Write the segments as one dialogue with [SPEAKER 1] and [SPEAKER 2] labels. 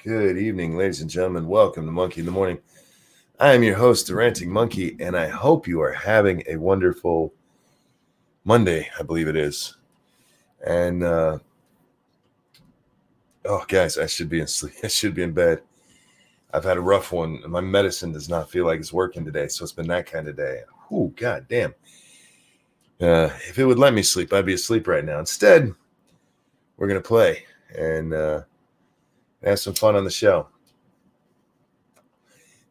[SPEAKER 1] Good evening, ladies and gentlemen. Welcome to Monkey in the Morning. I am your host, the Ranting Monkey, and I hope you are having a wonderful Monday, I believe it is. And, guys, I should be in sleep. I should be in bed. I've had a rough one. My medicine does not feel like it's working today, so it's been that kind of day. Oh, god damn. If it would let me sleep, I'd be asleep right now. Instead, we're going to play and have some fun on the show.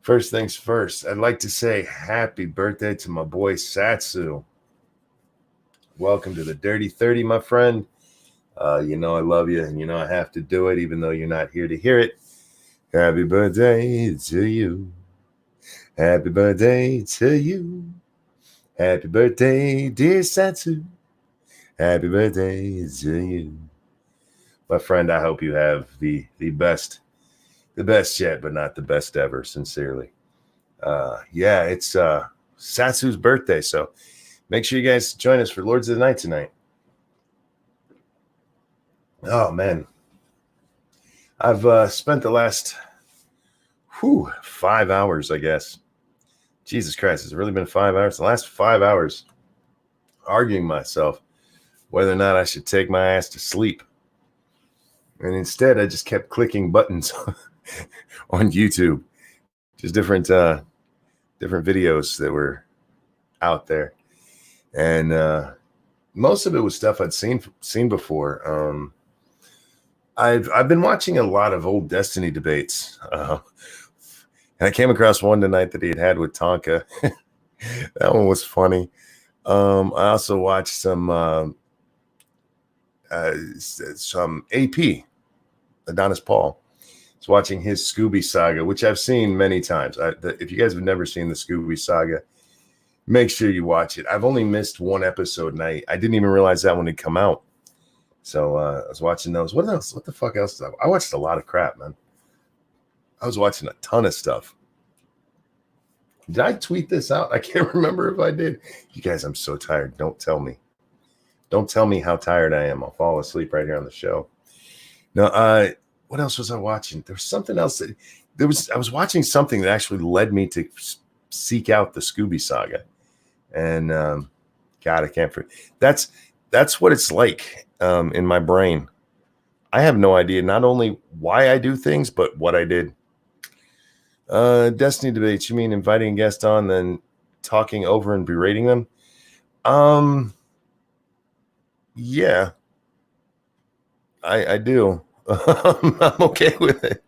[SPEAKER 1] First things first, I'd like to say happy birthday to my boy Satsu. Welcome to the Dirty 30, my friend. You know I love you, and you know I have to do it, even though you're not here to hear it. Happy birthday to you. Happy birthday to you. Happy birthday, dear Satsu. Happy birthday to you. My friend, I hope you have the best yet, but not the best ever, sincerely. It's Satsu's birthday, so make sure you guys join us for Lords of the Night tonight. Oh, man. I've spent the last 5 hours, I guess. Jesus Christ, has it really been 5 hours? The last 5 hours arguing myself whether or not I should take my ass to sleep. And instead, I just kept clicking buttons on YouTube. Just different videos that were out there. And most of it was stuff I'd seen before. I've been watching a lot of old Destiny debates, and I came across one tonight that he had with Tonka. That one was funny. I also watched some AP, Adonis Paul. Is watching his Scooby saga, which I've seen many times. If you guys have never seen the Scooby saga, make sure you watch it. I've only missed one episode, and I didn't even realize that one had come out. So I was watching those. What else? What the fuck else? I watched a lot of crap, man. I was watching a ton of stuff. Did I tweet this out? I can't remember if I did. You guys, I'm so tired. Don't tell me. Don't tell me how tired I am. I'll fall asleep right here on the show. No, what else was I watching? There was something else I was watching something that actually led me to seek out the Scooby saga. And God, I can't forget. That's what it's like in my brain. I have no idea not only why I do things, but what I did. Destiny debates, you mean inviting a guest on, then talking over and berating them? Yeah, I do. I'm okay with it.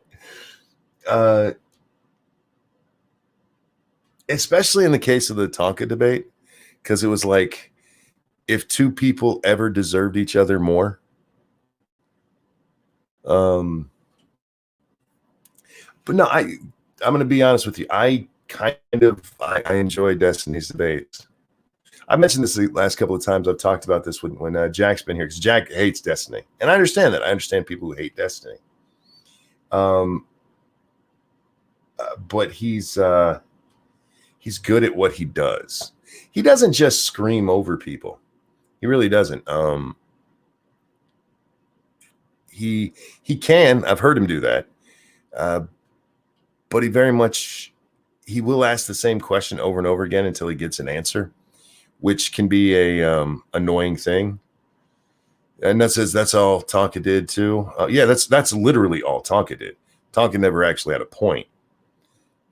[SPEAKER 1] Especially in the case of the Tonka debate, because it was like, if two people ever deserved each other more. But no, I'm going to be honest with you. I enjoy Destiny's debates. I mentioned this the last couple of times. I've talked about this when Jack's been here, because Jack hates Destiny, and I understand that. I understand people who hate Destiny. But he's good at what he does. He doesn't just scream over people. He really doesn't. He can. I've heard him do that. But he will ask the same question over and over again until he gets an answer, which can be a annoying thing. And that's all Tonka did too. Yeah, that's literally all Tonka did. Tonka never actually had a point.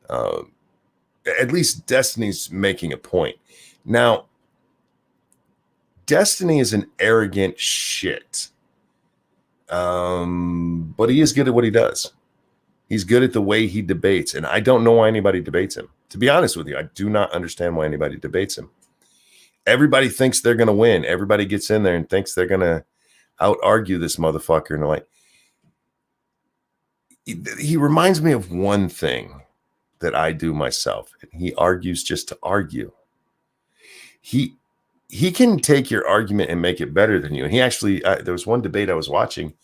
[SPEAKER 1] At least Destiny's making a point. Now, Destiny is an arrogant shit. But he is good at what he does. He's good at the way he debates, and I don't know why anybody debates him. To be honest with you, I do not understand why anybody debates him. Everybody thinks they're going to win. Everybody gets in there and thinks they're going to out-argue this motherfucker. And they're like, he reminds me of one thing that I do myself. He argues just to argue. He can take your argument and make it better than you. And he actually, there was one debate I was watching.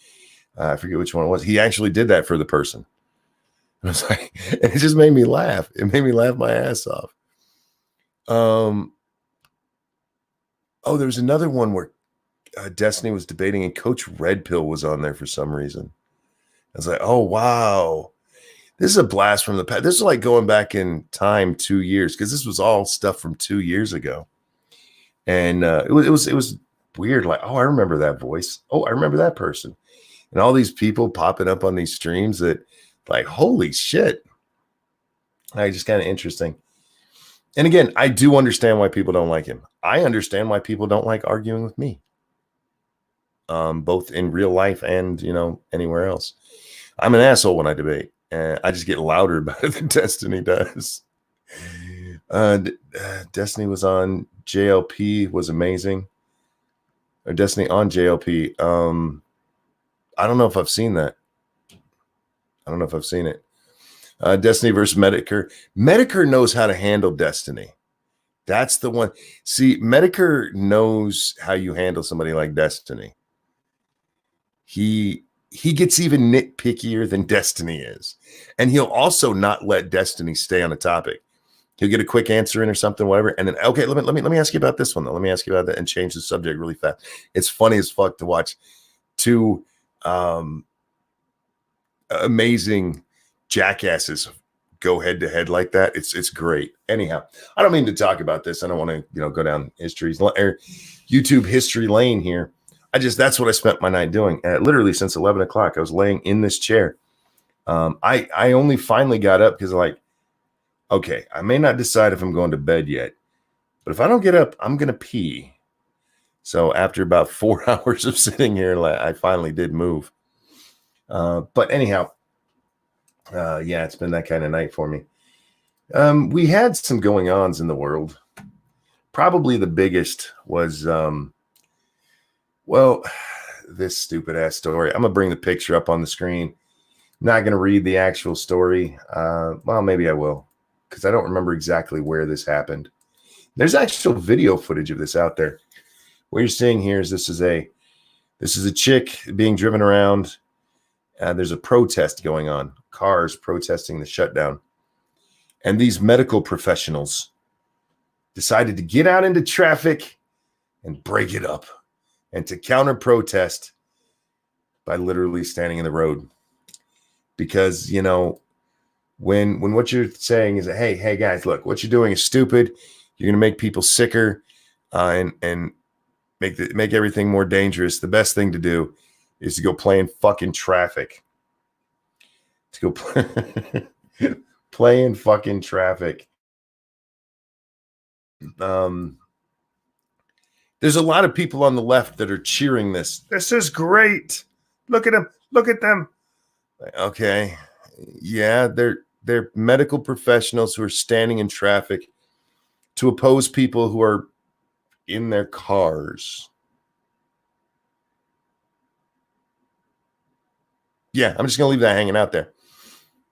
[SPEAKER 1] I forget which one it was. He actually did that for the person. I was like, it just made me laugh. It made me laugh my ass off. There was another one where Destiny was debating, and Coach Red Pill was on there for some reason. I was like, oh, wow. This is a blast from the past. This is like going back in time 2 years, because this was all stuff from 2 years ago. And it was weird. Like, oh, I remember that voice. Oh, I remember that person. And all these people popping up on these streams that, like, holy shit. Like, just kind of interesting. And again, I do understand why people don't like him. I understand why people don't like arguing with me. Both in real life and, anywhere else. I'm an asshole when I debate. And I just get louder about it than Destiny does. Destiny was on JLP, was amazing. Or Destiny on JLP. I don't know if I've seen that. I don't know if I've seen it. Destiny versus Medicare. Medicare knows how to handle Destiny. That's the one. See, Medicare knows how you handle somebody like Destiny. He gets even nitpickier than Destiny is. And he'll also not let Destiny stay on a topic. He'll get a quick answer in or something, whatever. And then, okay, let me ask you about this one, though. Let me ask you about that, and change the subject really fast. It's funny as fuck to watch two amazing jackasses go head to head like that. It's great. Anyhow, I don't mean to talk about this. I don't want to go down YouTube history lane here. That's what I spent my night doing. Literally since 11 o'clock, I was laying in this chair. I only finally got up because, like, okay, I may not decide if I'm going to bed yet, but if I don't get up, I'm going to pee. So after about 4 hours of sitting here, I finally did move. But anyhow, yeah, it's been that kind of night for me. We had some going-ons in the world. Probably the biggest was, this stupid-ass story. I'm going to bring the picture up on the screen. I'm not going to read the actual story. Well, maybe I will, because I don't remember exactly where this happened. There's actual video footage of this out there. What you're seeing here is this is a chick being driven around. There's a protest going on. Cars protesting the shutdown. And these medical professionals decided to get out into traffic and break it up, and to counter protest by literally standing in the road. Because, when what you're saying is, hey guys, look, what you're doing is stupid. You're going to make people sicker and make everything more dangerous. The best thing to do is to go play in fucking traffic. To go play in fucking traffic. There's a lot of people on the left that are cheering this. This is great. Look at them. Look at them. Okay. Yeah, they're medical professionals who are standing in traffic to oppose people who are in their cars. Yeah, I'm just going to leave that hanging out there.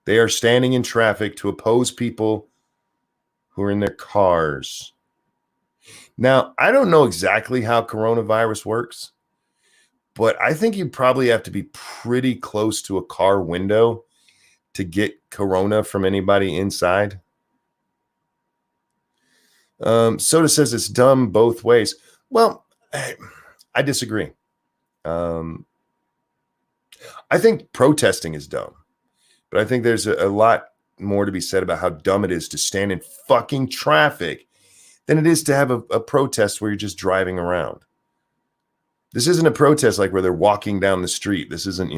[SPEAKER 1] They are standing in traffic to oppose people who are in their cars. Now, I don't know exactly how coronavirus works, but I think you probably have to be pretty close to a car window to get corona from anybody inside. Soda says it's dumb both ways. Well, I disagree. I think protesting is dumb, but I think there's a lot more to be said about how dumb it is to stand in fucking traffic than it is to have a protest where you're just driving around. This isn't a protest like where they're walking down the street. This isn't,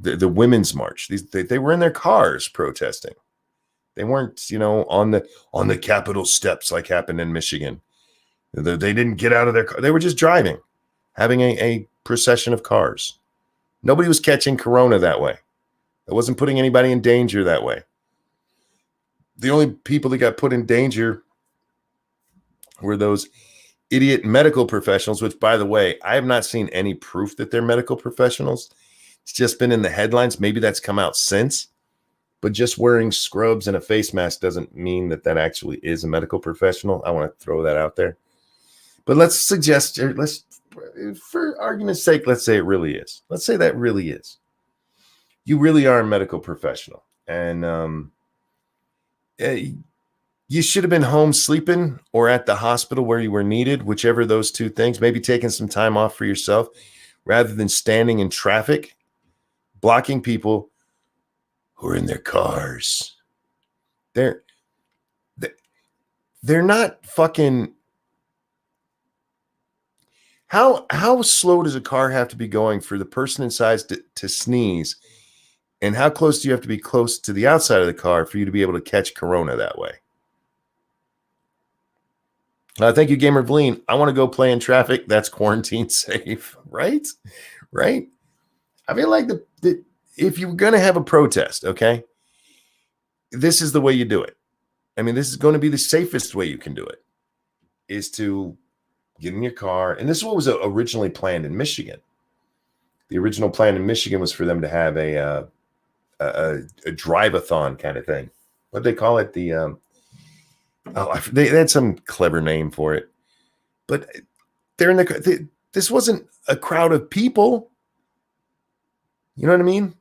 [SPEAKER 1] the women's march. They were in their cars protesting. They weren't, on the Capitol steps like happened in Michigan. They didn't get out of their car. They were just driving, having a procession of cars. Nobody was catching corona that way. It wasn't putting anybody in danger that way. The only people that got put in danger were those idiot medical professionals, which, by the way, I have not seen any proof that they're medical professionals. It's just been in the headlines. Maybe that's come out since. But just wearing scrubs and a face mask doesn't mean that actually is a medical professional. I want to throw that out there. But for argument's sake, let's say it really is. Let's say that really is. You really are a medical professional. And you should have been home sleeping or at the hospital where you were needed, whichever of those two things. Maybe taking some time off for yourself rather than standing in traffic blocking people who are in their cars. They're not fucking. How slow does a car have to be going for the person inside to sneeze? And how close do you have to be close to the outside of the car for you to be able to catch corona that way? Thank you, Gamer Vleen. I want to go play in traffic. That's quarantine safe, right? Right? I feel like if you're going to have a protest, okay, this is the way you do it. I mean, this is going to be the safest way you can do it, is to get in your car. And this is what was originally planned in Michigan. The original plan in Michigan was for them to have a drive-a-thon kind of thing. What they call it? They had some clever name for it. But they're in this wasn't a crowd of people. You know what I mean?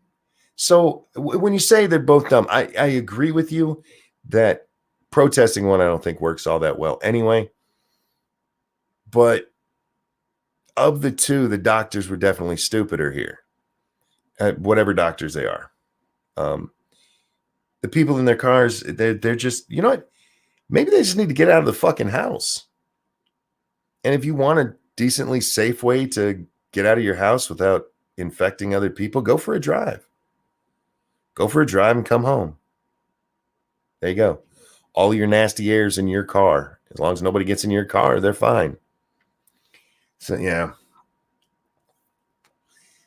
[SPEAKER 1] So when you say they're both dumb, I agree with you that protesting one I don't think works all that well anyway. But of the two, the doctors were definitely stupider here. Whatever doctors they are. The people in their cars, they're just, you know what? Maybe they just need to get out of the fucking house. And if you want a decently safe way to get out of your house without infecting other people, go for a drive. Go for a drive and come home. There you go. All your nasty air's in your car. As long as nobody gets in your car, they're fine. So, yeah.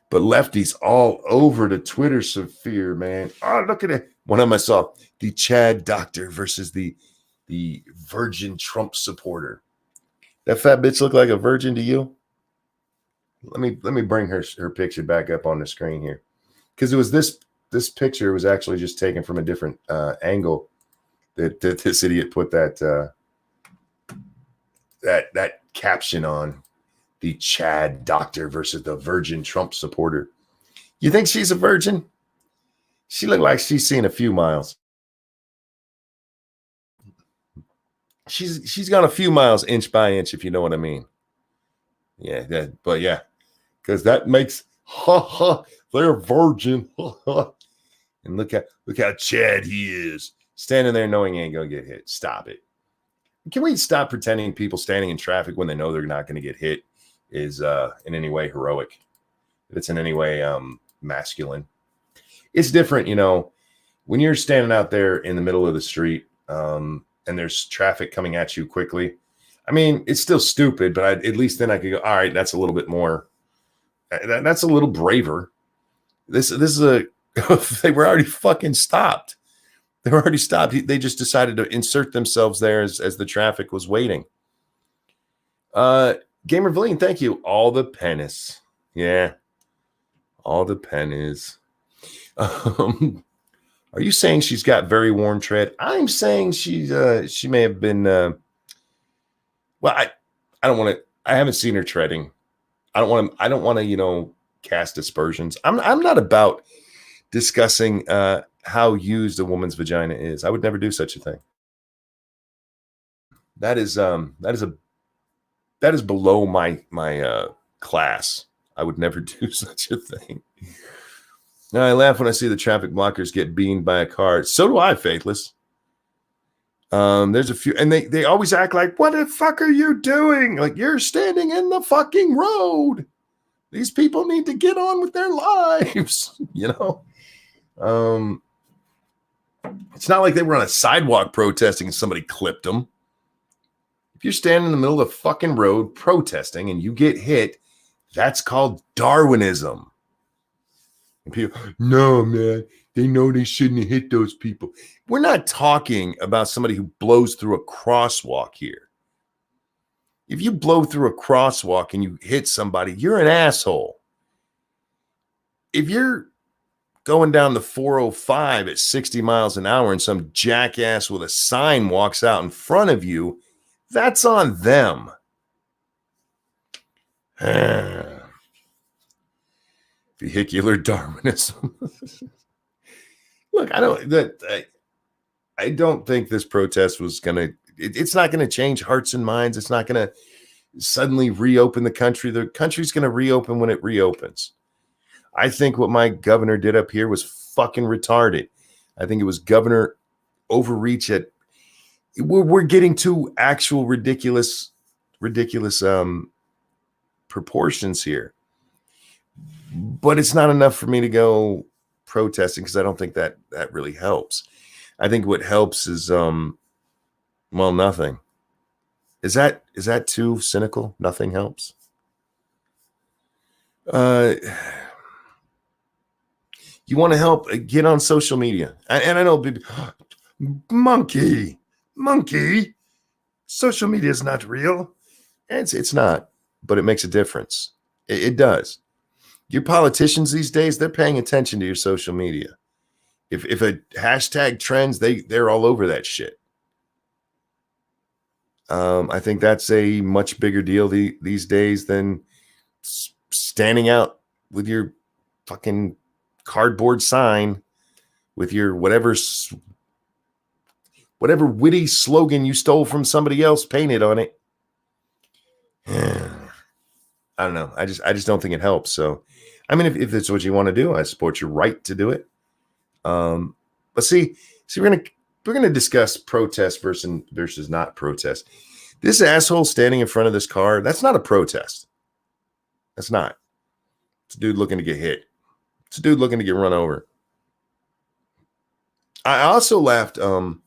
[SPEAKER 1] But lefties all over the Twitter sphere, man. Oh, look at it. One of them I saw, the Chad doctor versus the virgin Trump supporter. That fat bitch look like a virgin to you? Let me bring her picture back up on the screen here. Because it was this picture was actually just taken from a different angle that this idiot put that caption on. The Chad doctor versus the virgin Trump supporter. You think she's a virgin? She looked like she's seen a few miles. She's gone a few miles inch by inch, if you know what I mean. Yeah, but yeah, because that makes they're virgin. And look how Chad he is, standing there knowing he ain't gonna get hit. Stop it. Can we stop pretending people standing in traffic when they know they're not going to get hit is in any way heroic? If it's in any way masculine. It's different, you know, when you're standing out there in the middle of the street and there's traffic coming at you quickly. I mean, it's still stupid, but at least then I could go, all right, that's a little bit more, that's a little braver. This is they were already fucking stopped. They were already stopped. They just decided to insert themselves there as the traffic was waiting. Gamer Villian, thank you. All the pennies. Yeah. All the pennies. Are you saying she's got very warm tread? I'm saying she may have been well, I don't want to, I haven't seen her treading. I don't want to, you know, cast aspersions. I'm not about discussing how used a woman's vagina is. I would never do such a thing. That is below my class. I would never do such a thing. Now, I laugh when I see the traffic blockers get beamed by a car. So do I, Faithless. There's a few, and they always act like, what the fuck are you doing? Like, you're standing in the fucking road. These people need to get on with their lives, you know? It's not like they were on a sidewalk protesting and somebody clipped them. If you're standing in the middle of the fucking road protesting and you get hit, that's called Darwinism. And people, no, man, they know they shouldn't have hit those people. We're not talking about somebody who blows through a crosswalk here. If you blow through a crosswalk and you hit somebody, you're an asshole. If you're going down the 405 at 60 miles an hour and some jackass with a sign walks out in front of you, that's on them. Vehicular Darwinism. Look, I don't think this protest was gonna. It's not gonna change hearts and minds. It's not gonna suddenly reopen the country. The country's gonna reopen when it reopens. I think what my governor did up here was fucking retarded. I think it was governor overreach at. We're getting to actual ridiculous proportions here. But it's not enough for me to go protesting because I don't think that really helps. I think what helps is nothing. Is that too cynical? Nothing helps. You want to help? Get on social media, and I know, monkey, social media is not real. It's not, but it makes a difference. It does. Your politicians these days, they're paying attention to your social media. If a hashtag trends, they're all over that shit. I think that's a much bigger deal these days than standing out with your fucking cardboard sign with your whatever witty slogan you stole from somebody else painted on it. I don't know. I just don't think it helps. So, I mean, if it's what you want to do, I support your right to do it. But see, we're gonna discuss protest versus not protest. This asshole standing in front of this car, that's not a protest. That's not. It's a dude looking to get hit. It's a dude looking to get run over. I also laughed. You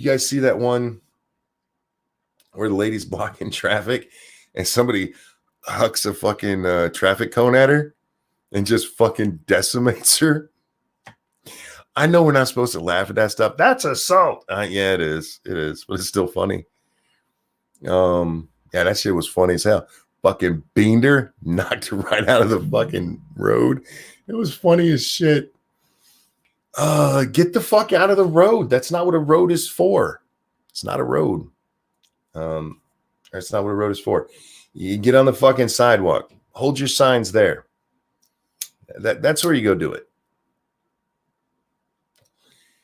[SPEAKER 1] guys see that one where the lady's blocking traffic and somebody hucks a fucking traffic cone at her and just fucking decimates her? I know we're not supposed to laugh at that stuff. That's assault. Yeah, it is. It is, but it's still funny. Yeah, that shit was funny as hell. Fucking beamed her, knocked her right out of the fucking road. It was funny as shit. Get the fuck out of the road. That's not what a road is for. It's not a road. That's not what a road is for. You get on the fucking sidewalk. Hold your signs there. That's where you go do it.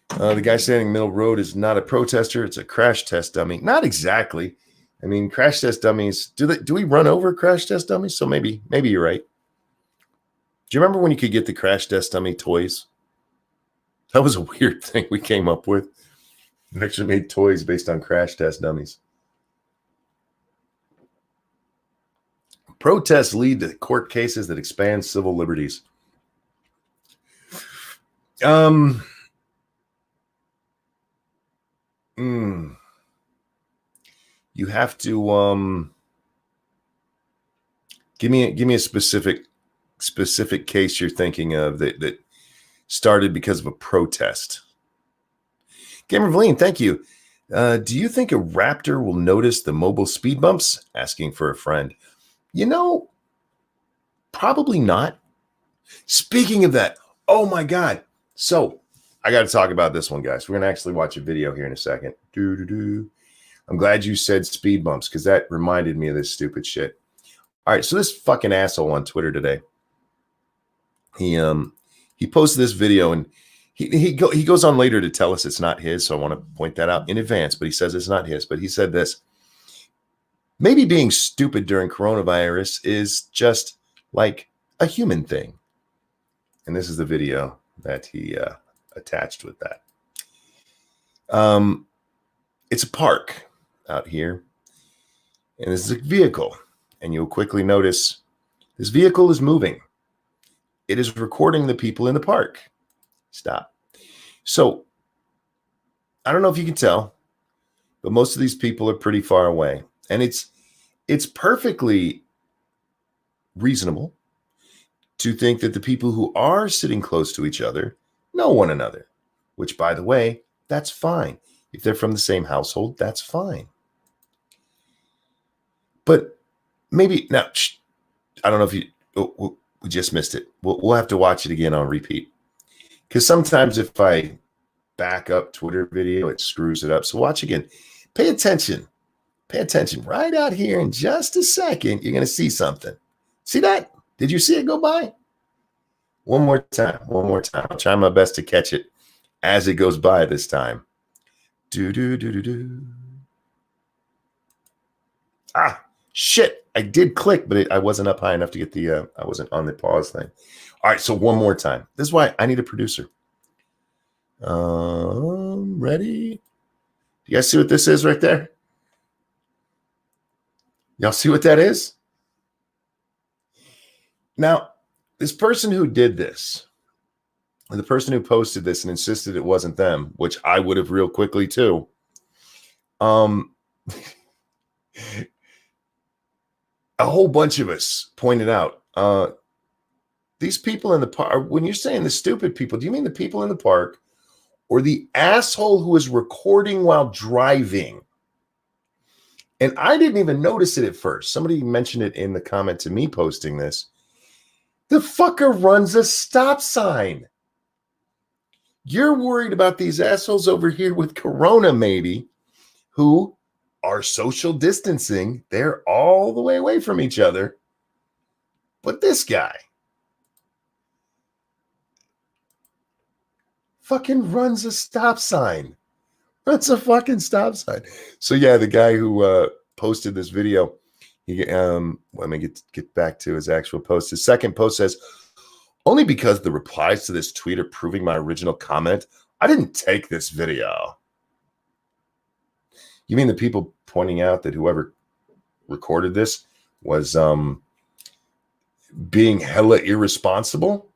[SPEAKER 1] The guy standing in the middle of the road is not a protester. It's a crash test dummy. Not exactly. I mean, crash test dummies, do we run over crash test dummies? So maybe you're right. Do you remember when you could get the crash test dummy toys? That was a weird thing we came up with. We actually made toys based on crash test dummies. Protests lead to court cases that expand civil liberties. You have to give me a specific case you're thinking of that started because of a protest. Gamer Valine, thank you. Do you think a raptor will notice the mobile speed bumps? Asking for a friend. You know, probably not. Speaking of that, oh my God. So I got to talk about this one, guys. We're going to actually watch a video here in a second. I'm glad you said speed bumps because that reminded me of this stupid shit. All right, so this fucking asshole on Twitter today, he posted this video and he goes on later to tell us it's not his. So I want to point that out in advance, but he says it's not his. But he said this: maybe being stupid during coronavirus is just like a human thing. And this is the video that he attached with that. It's a park out here, and this is a vehicle, and you'll quickly notice this vehicle is moving. It is recording the people in the park. Stop. So I don't know if you can tell, but most of these people are pretty far away, and it's perfectly reasonable to think that the people who are sitting close to each other know one another, which, by the way, that's fine. If they're from the same household, that's fine. But maybe now, I don't know if we just missed it. We'll have to watch it again on repeat. Because sometimes if I back up Twitter video, it screws it up. So watch again. Pay attention. Pay attention. Right out here in just a second, you're going to see something. See that? Did you see it go by? One more time. I'll try my best to catch it as it goes by this time. Ah, shit. I did click, but I wasn't up high enough to get the, I wasn't on the pause thing. All right, so one more time. This is why I need a producer. Ready? You guys see what this is right there? Y'all see what that is? Now, this person who did this, and the person who posted this and insisted it wasn't them, which I would have real quickly too. A whole bunch of us pointed out, these people in the park, when you're saying the stupid people, do you mean the people in the park or the asshole who is recording while driving? And I didn't even notice it at first. Somebody mentioned it in the comment to me posting this. The fucker runs a stop sign. You're worried about these assholes over here with Corona, maybe, who are social distancing. They're all the way away from each other. But this guy fucking runs a stop sign. Runs a fucking stop sign. So yeah, the guy who posted this video, he let me get back to his actual post. His second post says, only because the replies to this tweet are proving my original comment, I didn't take this video. You mean the people pointing out that whoever recorded this was being hella irresponsible?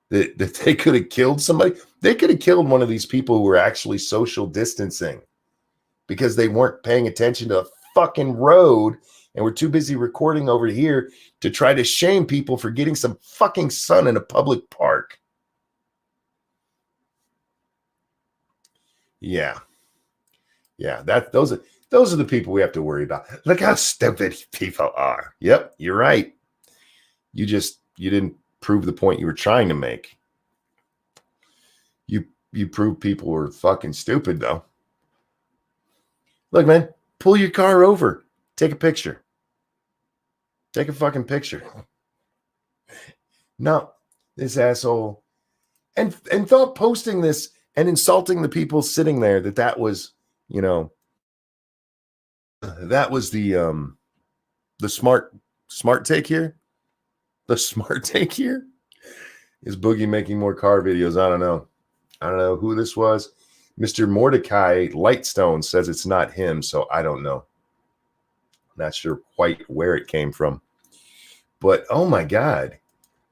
[SPEAKER 1] That they could have killed somebody? They could have killed one of these people who were actually social distancing because they weren't paying attention to a fucking road and were too busy recording over here to try to shame people for getting some fucking sun in a public park. Yeah. Yeah, those are the people we have to worry about. Look how stupid people are. Yep, you're right. You didn't prove the point you were trying to make. You proved people were fucking stupid, though. Look, man, pull your car over. Take a picture. Take a fucking picture. No, this asshole. And thought posting this and insulting the people sitting there that was, you know, that was the smart take here. The smart take here is Boogie making more car videos. I don't know who this was. Mr. Mordecai Lightstone says it's not him, so I don't know. Not sure quite where it came from. But oh my God.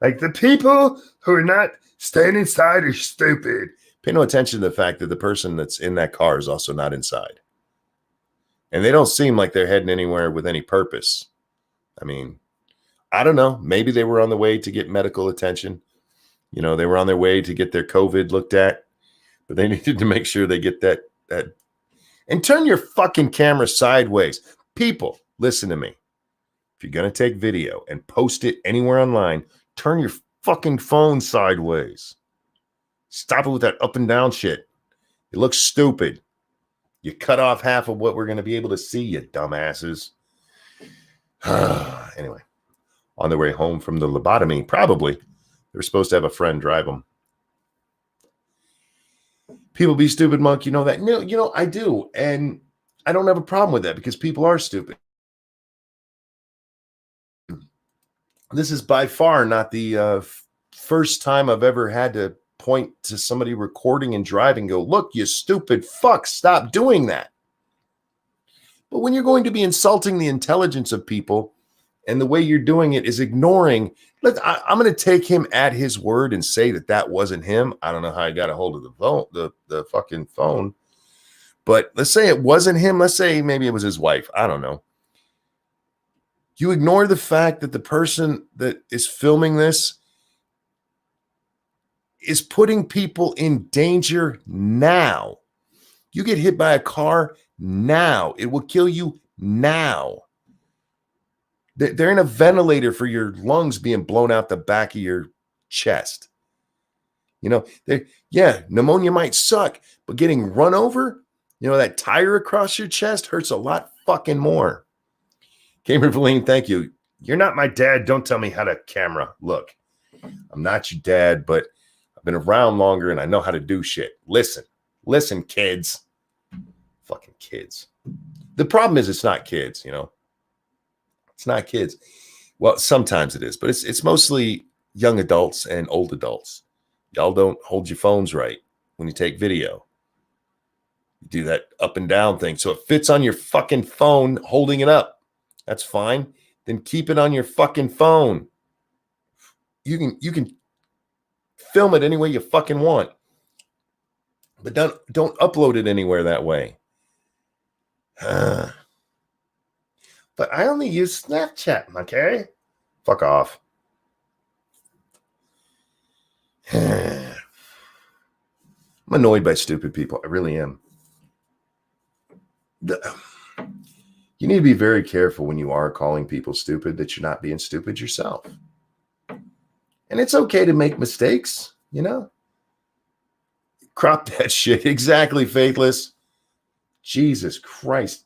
[SPEAKER 1] Like, the people who are not staying inside are stupid. Pay no attention to the fact that the person that's in that car is also not inside. And they don't seem like they're heading anywhere with any purpose. I mean, I don't know. Maybe they were on the way to get medical attention. You know, they were on their way to get their COVID looked at, but they needed to make sure they get that. And turn your fucking camera sideways. People, listen to me. If you're going to take video and post it anywhere online, turn your fucking phone sideways. Stop it with that up and down shit. It looks stupid. You cut off half of what we're going to be able to see, you dumbasses. Anyway, on their way home from the lobotomy, probably. They were supposed to have a friend drive them. People be stupid, Monk. You know that? No, you know, I do. And I don't have a problem with that because people are stupid. This is by far not the first time I've ever had to point to somebody recording and driving, go, look, you stupid fuck, stop doing that. But when you're going to be insulting the intelligence of people and the way you're doing it is ignoring, I'm going to take him at his word and say that wasn't him. I don't know how I got a hold of the phone, the fucking phone, but let's say it wasn't him. Let's say maybe it was his wife. I don't know. You ignore the fact that the person that is filming this is putting people in danger now. You get hit by a car now. It will kill you now. They're in a ventilator for your lungs being blown out the back of your chest. You know, pneumonia might suck, but getting run over, you know, that tire across your chest hurts a lot fucking more. Gamer Valine, thank you. You're not my dad. Don't tell me how to camera. Look, I'm not your dad, but I've been around longer and I know how to do shit. Listen, kids. Fucking kids. The problem is it's not kids, you know. It's not kids. Well, sometimes it is, but it's mostly young adults and old adults. Y'all don't hold your phones right when you take video. You do that up and down thing. So it fits on your fucking phone, holding it up. That's fine. Then keep it on your fucking phone. You can film it any way you fucking want. But don't upload it anywhere that way. But I only use Snapchat, okay? Fuck off. I'm annoyed by stupid people. I really am. You need to be very careful when you are calling people stupid that you're not being stupid yourself. And it's okay to make mistakes, you know? Crop that shit. Exactly, Faithless. Jesus Christ.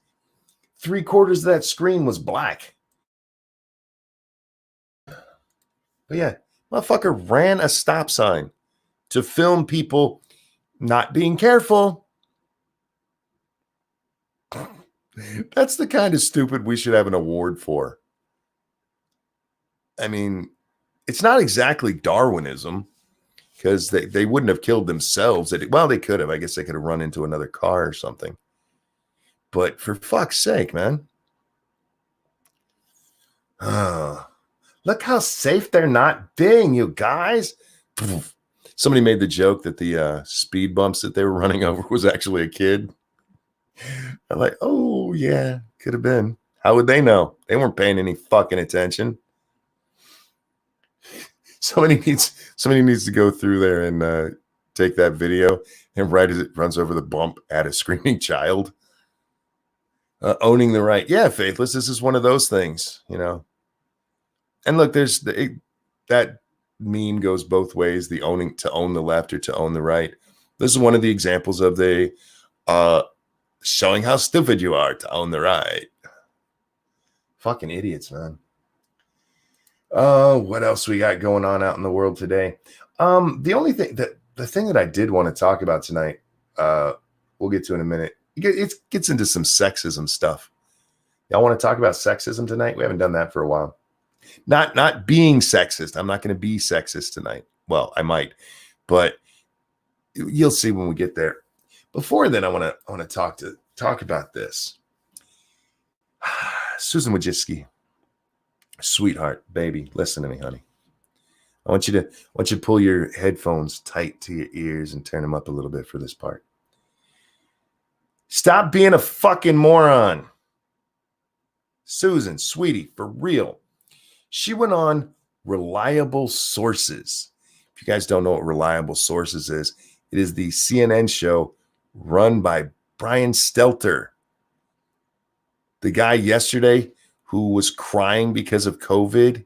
[SPEAKER 1] 3/4 of that screen was black. But yeah, motherfucker ran a stop sign to film people not being careful. That's the kind of stupid we should have an award for. I mean, it's not exactly Darwinism, because they wouldn't have killed themselves. Well, they could have. I guess they could have run into another car or something. But for fuck's sake, man. Look how safe they're not being, you guys. Somebody made the joke that the speed bumps that they were running over was actually a kid. I'm like, oh, yeah, could have been. How would they know? They weren't paying any fucking attention. Somebody needs to go through there and take that video, and right as it runs over the bump, add a screaming child. Owning the right. Yeah, Faithless, this is one of those things, you know. And look, that meme goes both ways, the owning, to own the left or to own the right. This is one of the examples of the showing how stupid you are to own the right. Fucking idiots, man. What else we got going on out in the world today? The only thing the thing that I did want to talk about tonight, we'll get to in a minute. It gets into some sexism stuff. Y'all want to talk about sexism tonight? We haven't done that for a while. Not being sexist. I'm not going to be sexist tonight. Well, I might, but you'll see when we get there. Before then, I want to talk about this. Susan Wojcicki, sweetheart, baby, listen to me, honey. I want you to pull your headphones tight to your ears and turn them up a little bit for this part. Stop being a fucking moron. Susan, sweetie, for real. She went on Reliable Sources. If you guys don't know what Reliable Sources is, it is the CNN show run by Brian Stelter. The guy yesterday who was crying because of COVID.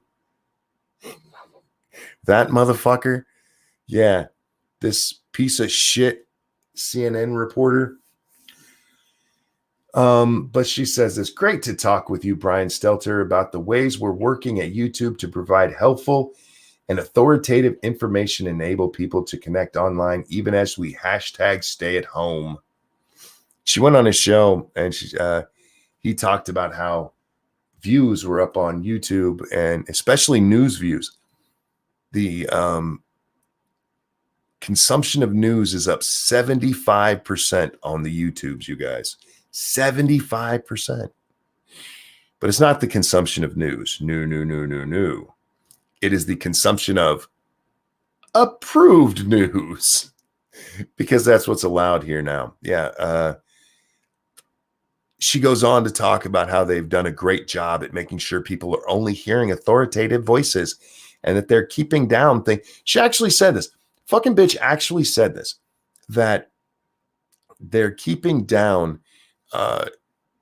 [SPEAKER 1] That motherfucker. Yeah. This piece of shit CNN reporter. But she says, it's great to talk with you, Brian Stelter, about the ways we're working at YouTube to provide helpful and authoritative information, enable people to connect online, even as we #stay at home. She went on his show and he talked about how views were up on YouTube, and especially news views. The consumption of news is up 75% on the YouTubes, you guys. 75%. But it's not the consumption of news. No. It is the consumption of approved news, because that's what's allowed here now. Yeah. She goes on to talk about how they've done a great job at making sure people are only hearing authoritative voices and that they're keeping down things. She actually said this. Fucking bitch actually said this, that they're keeping down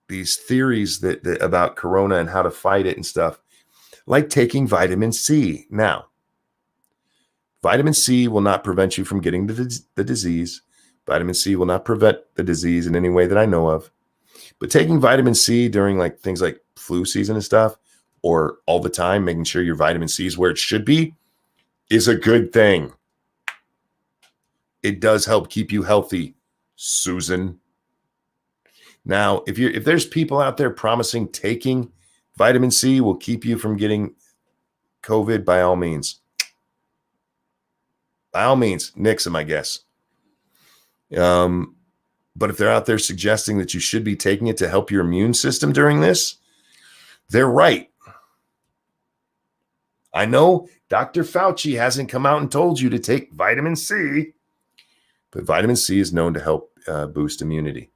[SPEAKER 1] these theories that about corona and how to fight it and stuff, like taking vitamin C. Now, vitamin C will not prevent you from getting the disease. Vitamin C will not prevent the disease in any way that I know of. But taking vitamin C during like things like flu season and stuff, or all the time, making sure your vitamin C is where it should be, is a good thing. It does help keep you healthy, Susan. Now, if there's people out there promising taking Vitamin C will keep you from getting COVID by all means. By all means, Nixon, I guess. But if they're out there suggesting that you should be taking it to help your immune system during this, they're right. I know Dr. Fauci hasn't come out and told you to take vitamin C, but vitamin C is known to help boost immunity,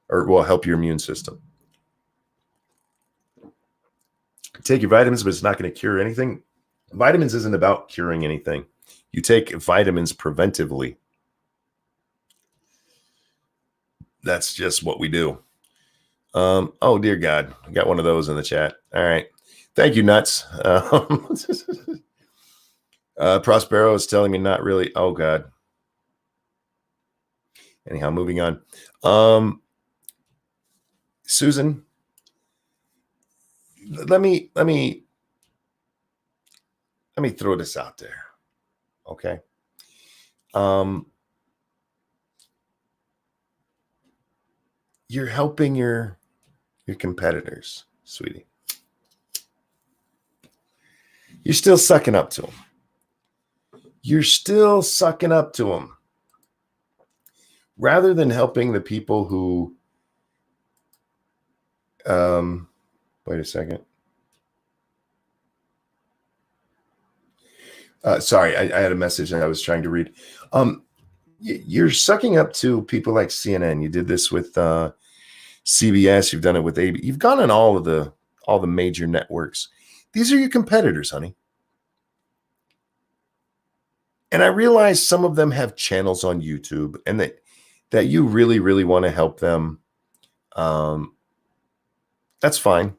[SPEAKER 1] or will help your immune system. Take your vitamins, but it's not going to cure anything. Vitamins isn't about curing anything. You take vitamins preventively. That's just what we do. Oh, dear God. I got one of those in the chat. All right. Thank you, Nuts. Prospero is telling me not really. Oh, God. Anyhow, moving on. Susan, let me throw this out there. Okay. You're helping your competitors, sweetie. You're still sucking up to them. You're still sucking up to them. Rather than helping the people who, wait a second. Sorry, I had a message that I was trying to read. You're sucking up to people like CNN. You did this with CBS. You've done it with AB. You've gone on all the major networks. These are your competitors, honey. And I realize some of them have channels on YouTube, and that you really, really want to help them. That's fine.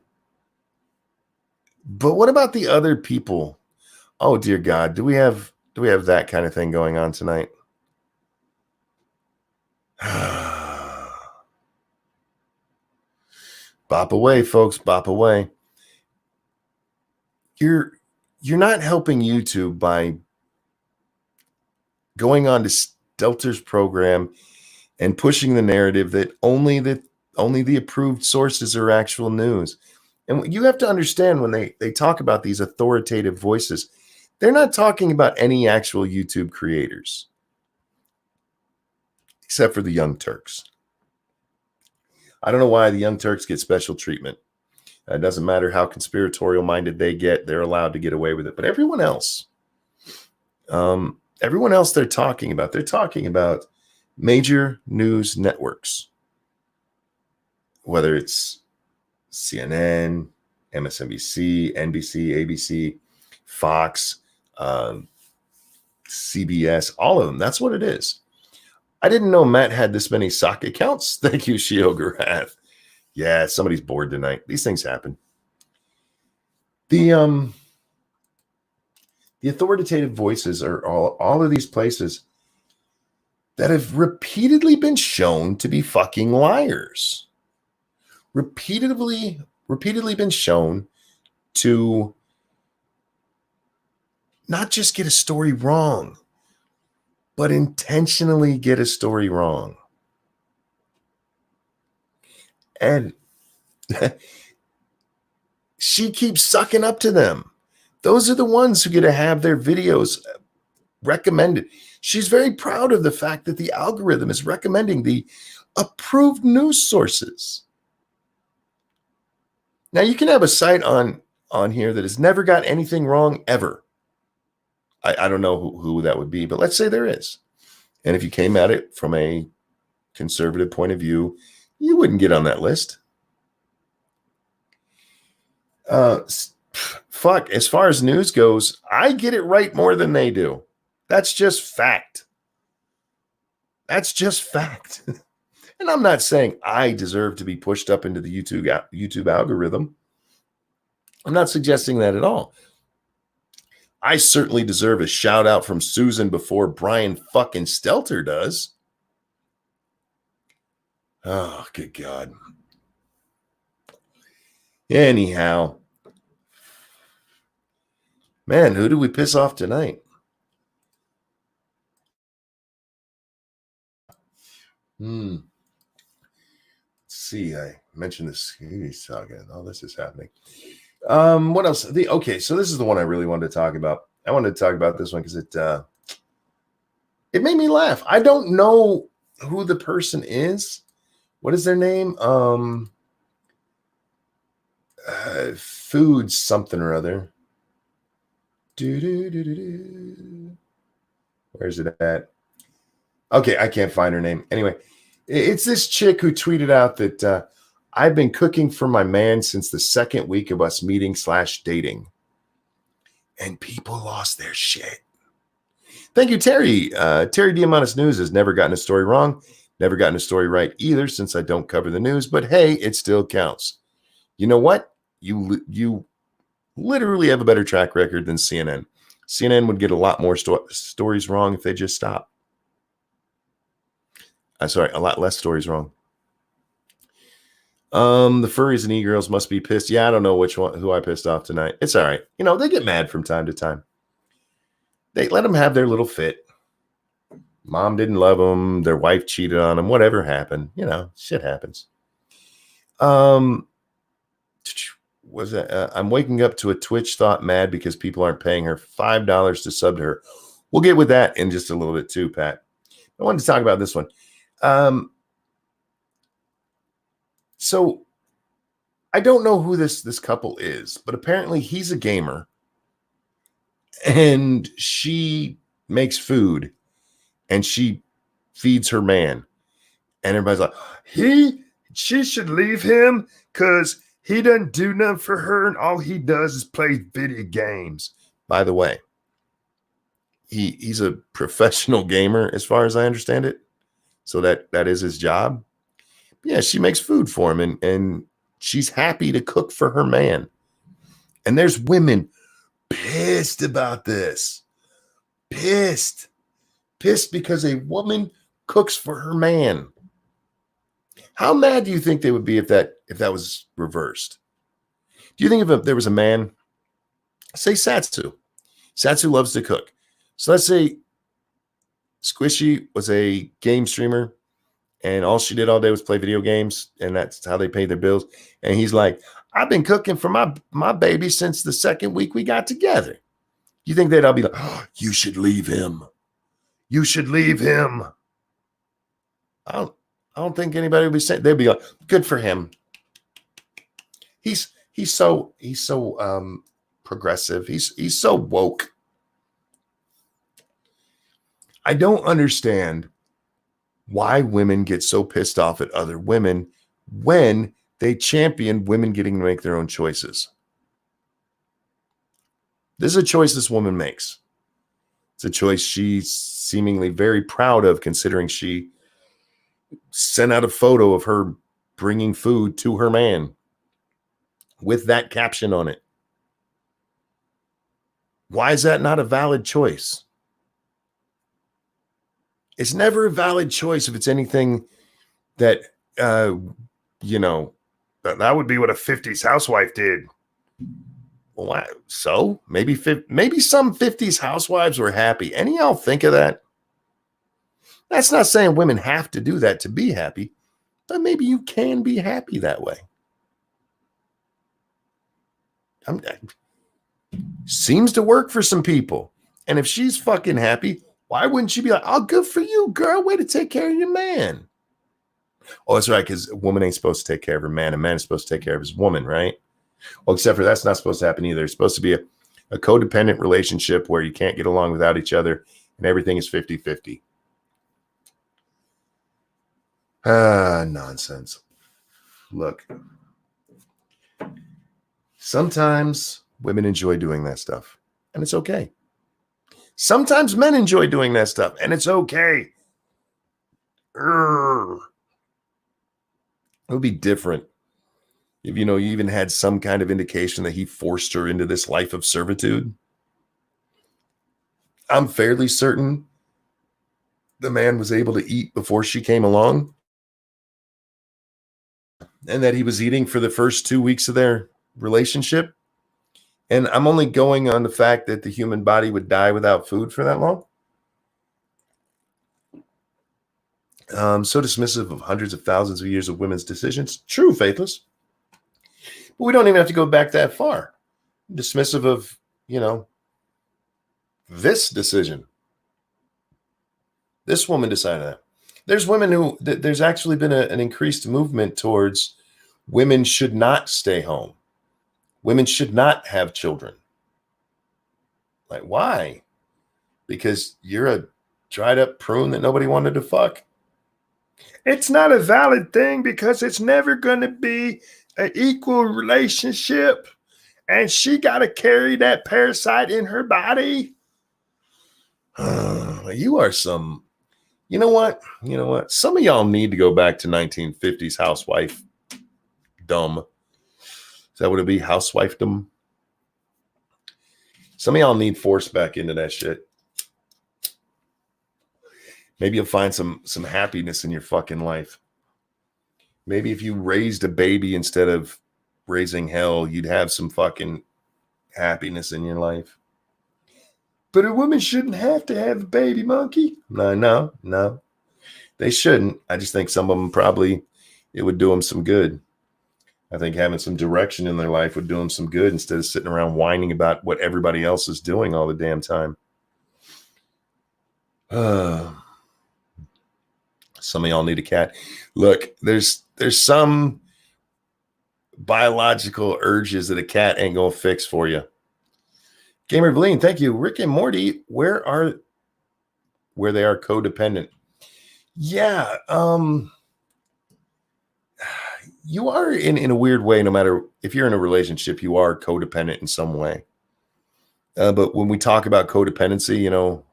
[SPEAKER 1] But what about the other people? Oh, dear God, do we have that kind of thing going on tonight? Bop away, folks. Bop away. You're not helping YouTube by going on to Stelter's program and pushing the narrative that only the approved sources are actual news. And you have to understand when they talk about these authoritative voices, they're not talking about any actual YouTube creators, except for the Young Turks. I don't know why the Young Turks get special treatment. It doesn't matter how conspiratorial minded they get, they're allowed to get away with it. But everyone else they're talking about major news networks, whether it's CNN, MSNBC, NBC, ABC, Fox, CBS, all of them. That's what it is. I didn't know Matt had this many sock accounts. Thank you, Shiogarath. Yeah, somebody's bored tonight. These things happen. The authoritative voices are all of these places that have repeatedly been shown to be fucking liars. Repeatedly been shown to not just get a story wrong, but intentionally get a story wrong. And she keeps sucking up to them. Those are the ones who get to have their videos recommended. She's very proud of the fact that the algorithm is recommending the approved news sources. Now, you can have a site on here that has never got anything wrong ever. I don't know who that would be, but let's say there is. And if you came at it from a conservative point of view, you wouldn't get on that list. Fuck, as far as news goes, I get it right more than they do. That's just fact. That's just fact. And I'm not saying I deserve to be pushed up into the YouTube algorithm. I'm not suggesting that at all. I certainly deserve a shout out from Susan before Brian fucking Stelter does. Oh, good God. Anyhow. Man, who did we piss off tonight? Let's see, I mentioned this Scooby saga and all this is happening. What else? Okay, so this is the one I really wanted to talk about. I wanted to talk about this one because it made me laugh. I don't know who the person is. What is their name? Food something or other. Where's it at? Okay, I can't find her name. Anyway, it's this chick who tweeted out that I've been cooking for my man since the second week of us meeting / dating. And people lost their shit. Thank you, Terry. Terry Diamandis News has never gotten a story wrong, never gotten a story right either, since I don't cover the news. But hey, it still counts. You know what? You literally have a better track record than CNN. CNN would get a lot more stories wrong if they just stopped. Sorry, a lot less stories wrong. The furries and e-girls must be pissed. Yeah, I don't know who I pissed off tonight. It's all right. You know, they get mad from time to time. They let them have their little fit. Mom didn't love them. Their wife cheated on them. Whatever happened. You know, shit happens. Was that? I'm waking up to a Twitch thought mad because people aren't paying her $5 to sub to her. We'll get with that in just a little bit too, Pat. I wanted to talk about this one. So I don't know who this couple is, but apparently he's a gamer and she makes food and she feeds her man. And everybody's like, she should leave him because he doesn't do nothing for her and all he does is play video games. By the way, he's a professional gamer as far as I understand it. So that is his job. Yeah, she makes food for him and she's happy to cook for her man. And there's women pissed about this. Pissed because a woman cooks for her man. How mad do you think they would be if that was reversed? Do you think if there was a man, say Satsu loves to cook. So let's say Squishy was a game streamer and all she did all day was play video games and that's how they paid their bills. And he's like, I've been cooking for my baby since the second week we got together. You think they'd all be like, oh, you should leave him. You should leave him. I don't think anybody would be saying. They'd be like, good for him. He's so progressive. He's so woke. I don't understand why women get so pissed off at other women when they champion women getting to make their own choices. This is a choice this woman makes. It's a choice she's seemingly very proud of, considering she sent out a photo of her bringing food to her man with that caption on it. Why is that not a valid choice? It's never a valid choice if it's anything that, that would be what a 50s housewife did. Well, so maybe some 50s housewives were happy. Any of y'all think of that? That's not saying women have to do that to be happy, but maybe you can be happy that way. Seems to work for some people. And if she's fucking happy, why wouldn't she be like, oh, good for you, girl. Way to take care of your man. Oh, that's right, because a woman ain't supposed to take care of her man. A man is supposed to take care of his woman, right? Well, except for that's not supposed to happen either. It's supposed to be a codependent relationship where you can't get along without each other and everything is 50-50. Nonsense. Look, sometimes women enjoy doing that stuff, and it's okay. Sometimes men enjoy doing that stuff, and it's okay. It would be different if, you even had some kind of indication that he forced her into this life of servitude. I'm fairly certain the man was able to eat before she came along, and that he was eating for the first 2 weeks of their relationship. And I'm only going on the fact that the human body would die without food for that long. So dismissive of hundreds of thousands of years of women's decisions. True, Faithless. But we don't even have to go back that far. Dismissive of, this decision. This woman decided that. There's women who, there's actually been an increased movement towards women should not stay home. Women should not have children. Like, why? Because you're a dried up prune that nobody wanted to fuck. It's not a valid thing because it's never going to be an equal relationship. And she got to carry that parasite in her body. You are some, you know what? Some of y'all need to go back to 1950s housewife dumb. Is that what it'd be? Housewifedom? Some of y'all need forced back into that shit. Maybe you'll find some happiness in your fucking life. Maybe if you raised a baby instead of raising hell, you'd have some fucking happiness in your life. But a woman shouldn't have to have a baby, monkey. No. They shouldn't. I just think some of them probably, it would do them some good. I think having some direction in their life would do them some good instead of sitting around whining about what everybody else is doing all the damn time. Some of y'all need a cat. Look, there's some biological urges that a cat ain't gonna fix for you. Gamer Bleen, thank you. Rick and Morty, where they are codependent. Yeah, you are in a weird way. No matter if you're in a relationship, you are codependent in some way. But when we talk about codependency,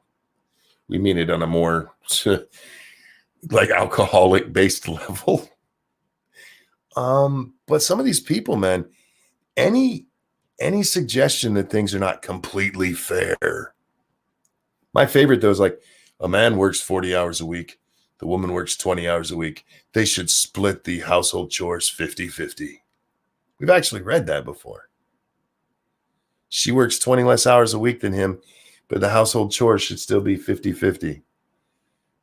[SPEAKER 1] we mean it on a more like alcoholic based level. But some of these people, man, any suggestion that things are not completely fair. My favorite though is like, a man works 40 hours a week. The woman works 20 hours a week. They should split the household chores 50-50. We've actually read that before. She works 20 less hours a week than him, but the household chores should still be 50-50.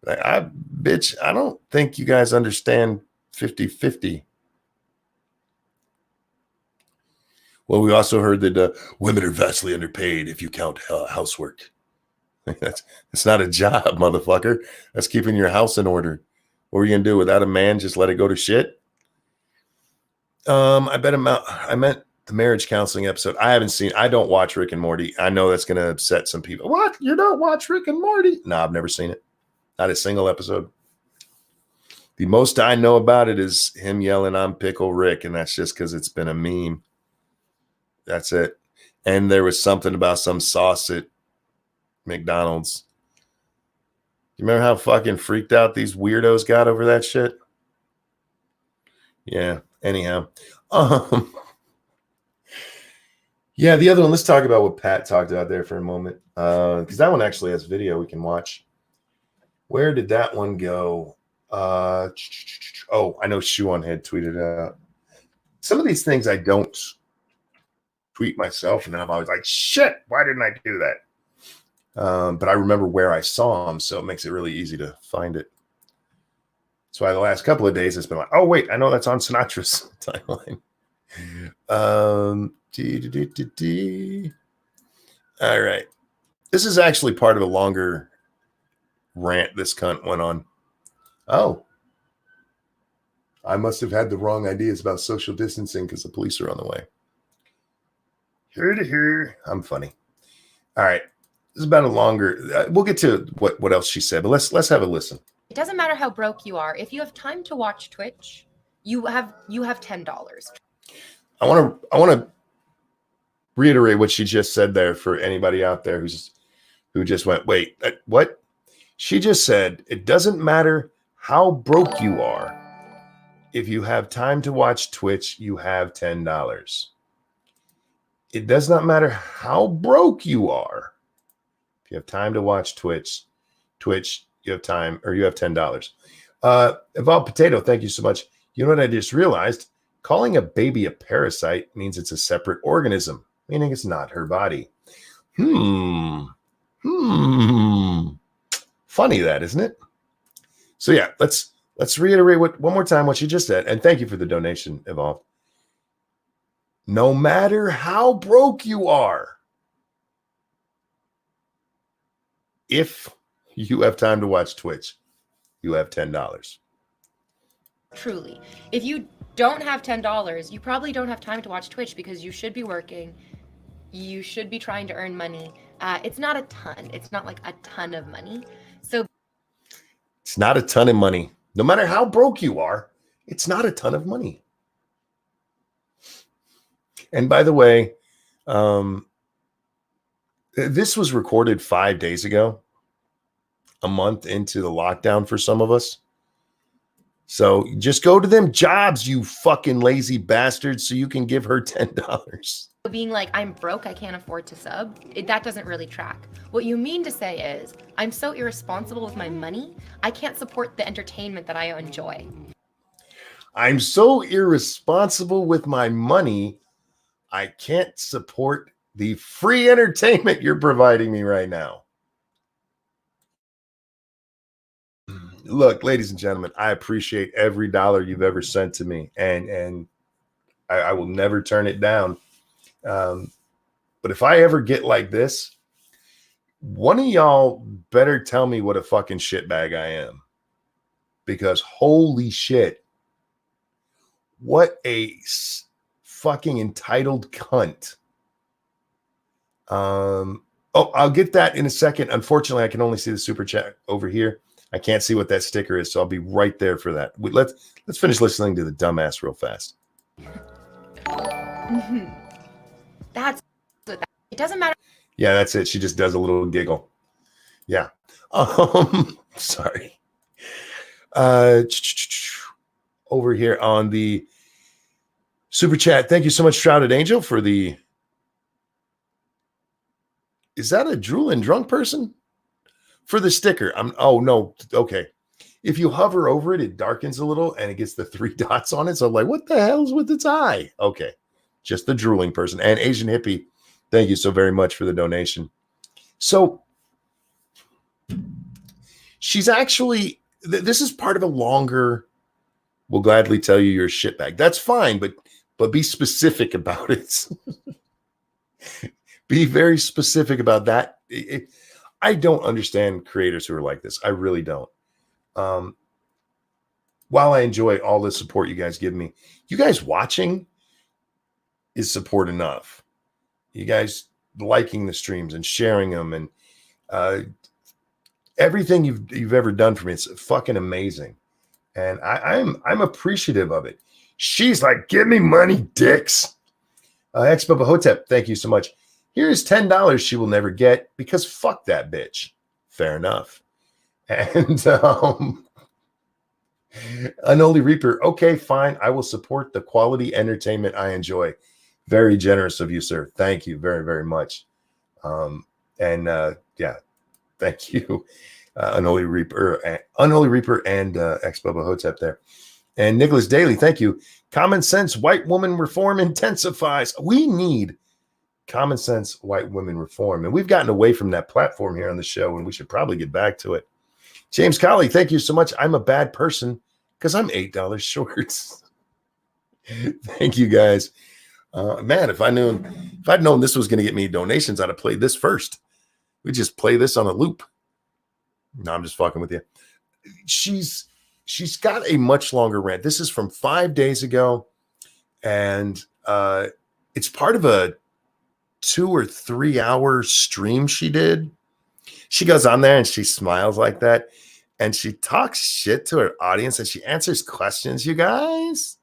[SPEAKER 1] Bitch, I don't think you guys understand 50-50. Well, we also heard that women are vastly underpaid if you count housework. It's not a job, motherfucker. That's keeping your house in order. What are you gonna do without a man? Just let it go to shit? I meant the marriage counseling episode. I don't watch Rick and Morty. I know that's gonna upset some people. What? You don't watch Rick and Morty? No, I've never seen it. Not a single episode. The most I know about it is him yelling, "I'm Pickle Rick," and that's just because it's been a meme. That's it. And there was something about some sauce at McDonald's. You remember how fucking freaked out these weirdos got over that shit? Yeah. Anyhow. Yeah, the other one, let's talk about what Pat talked about there for a moment. Because that one actually has video we can watch. Where did that one go? I know Shuon had tweeted out. Some of these things I don't tweet myself, and then I'm always like, shit, why didn't I do that? But I remember where I saw them, so it makes it really easy to find it. That's why the last couple of days it's been like, oh wait, I know that's on Sinatra's timeline. All right. This is actually part of a longer rant this cunt went on. Oh. I must have had the wrong ideas about social distancing because the police are on the way. Here to here. I'm funny. All right. This is about a longer. We'll get to what else she said, but let's have a listen.
[SPEAKER 2] It doesn't matter how broke you are. If you have time to watch Twitch, you have $10.
[SPEAKER 1] I want to reiterate what she just said there for anybody out there who just went, wait, what? She just said it doesn't matter how broke you are. If you have time to watch Twitch, you have $10. It does not matter how broke you are. If you have time to watch Twitch, you have time, or you have $10. Evolved Potato, thank you so much. You know what I just realized? Calling a baby a parasite means it's a separate organism, meaning it's not her body. Funny that, isn't it? So yeah, let's reiterate one more time what she just said, and thank you for the donation, Evolved. no matter how broke you are, if you have time to watch Twitch, you have $10.
[SPEAKER 2] Truly. If you don't have $10, you probably don't have time to watch Twitch because you should be working. You should be trying to earn money. It's not a ton. It's not like a ton of money. So
[SPEAKER 1] it's not a ton of money. No matter how broke you are, it's not a ton of money. And by the way, this was recorded 5 days ago, a month into the lockdown for some of us. So just go to them jobs, you fucking lazy bastards, so you can give her $10.
[SPEAKER 2] being like, I'm broke, I can't afford to sub, that doesn't really track. What you mean to say is, I'm so irresponsible with my money, I can't support the entertainment that I enjoy.
[SPEAKER 1] I'm so irresponsible with my money, I can't support the free entertainment you're providing me right now. Look, ladies and gentlemen, I appreciate every dollar you've ever sent to me, and I will never turn it down. But if I ever get like this, one of y'all better tell me what a fucking shitbag I am, because holy shit, what a fucking entitled cunt. Oh, I'll get that in a second. Unfortunately, I can only see the super chat over here. I can't see what that sticker is, so I'll be right there for that. Let's finish listening to the dumbass real fast.
[SPEAKER 2] That's it. Doesn't matter.
[SPEAKER 1] Yeah, that's it. She just does a little giggle. Yeah. Sorry. Over here on the super chat. Thank you so much, Shrouded Angel, for the. Is that a drooling drunk person? For the sticker. Oh no. Okay. If you hover over it, it darkens a little and it gets the 3 dots on it. So I'm like, what the hell's with its eye? Okay. Just the drooling person. And Asian Hippie, thank you so very much for the donation. So she's actually, this is part of a longer, we'll gladly tell you you're a shitbag. That's fine, but be specific about it. Be very specific about that. I don't understand creators who are like this. I really don't. While I enjoy all the support you guys give me, you guys watching is support enough. You guys liking the streams and sharing them and everything you've ever done for me, it's fucking amazing. And I'm appreciative of it. She's like, give me money, dicks. Ex-Bubba Hotep, thank you so much. Here's $10 she will never get because fuck that bitch. Fair enough. And Unholy Reaper, okay, fine. I will support the quality entertainment I enjoy. Very generous of you, sir. Thank you very, very much. Yeah, thank you, Unholy Reaper and Ex-Bubba Hotep there. And Nicholas Daly, thank you. Common sense white woman reform intensifies. We need common sense white women reform. And we've gotten away from that platform here on the show, and we should probably get back to it. James Colley, thank you so much. I'm a bad person because I'm $8 short. Thank you, guys. Man, if I'd known this was going to get me donations, I'd have played this first. We just play this on a loop. No, I'm just fucking with you. She's got a much longer rant. This is from 5 days ago, and it's part of a 2 or 3 hour stream she did. She goes on there and she smiles like that, and she talks shit to her audience, and she answers questions, you guys.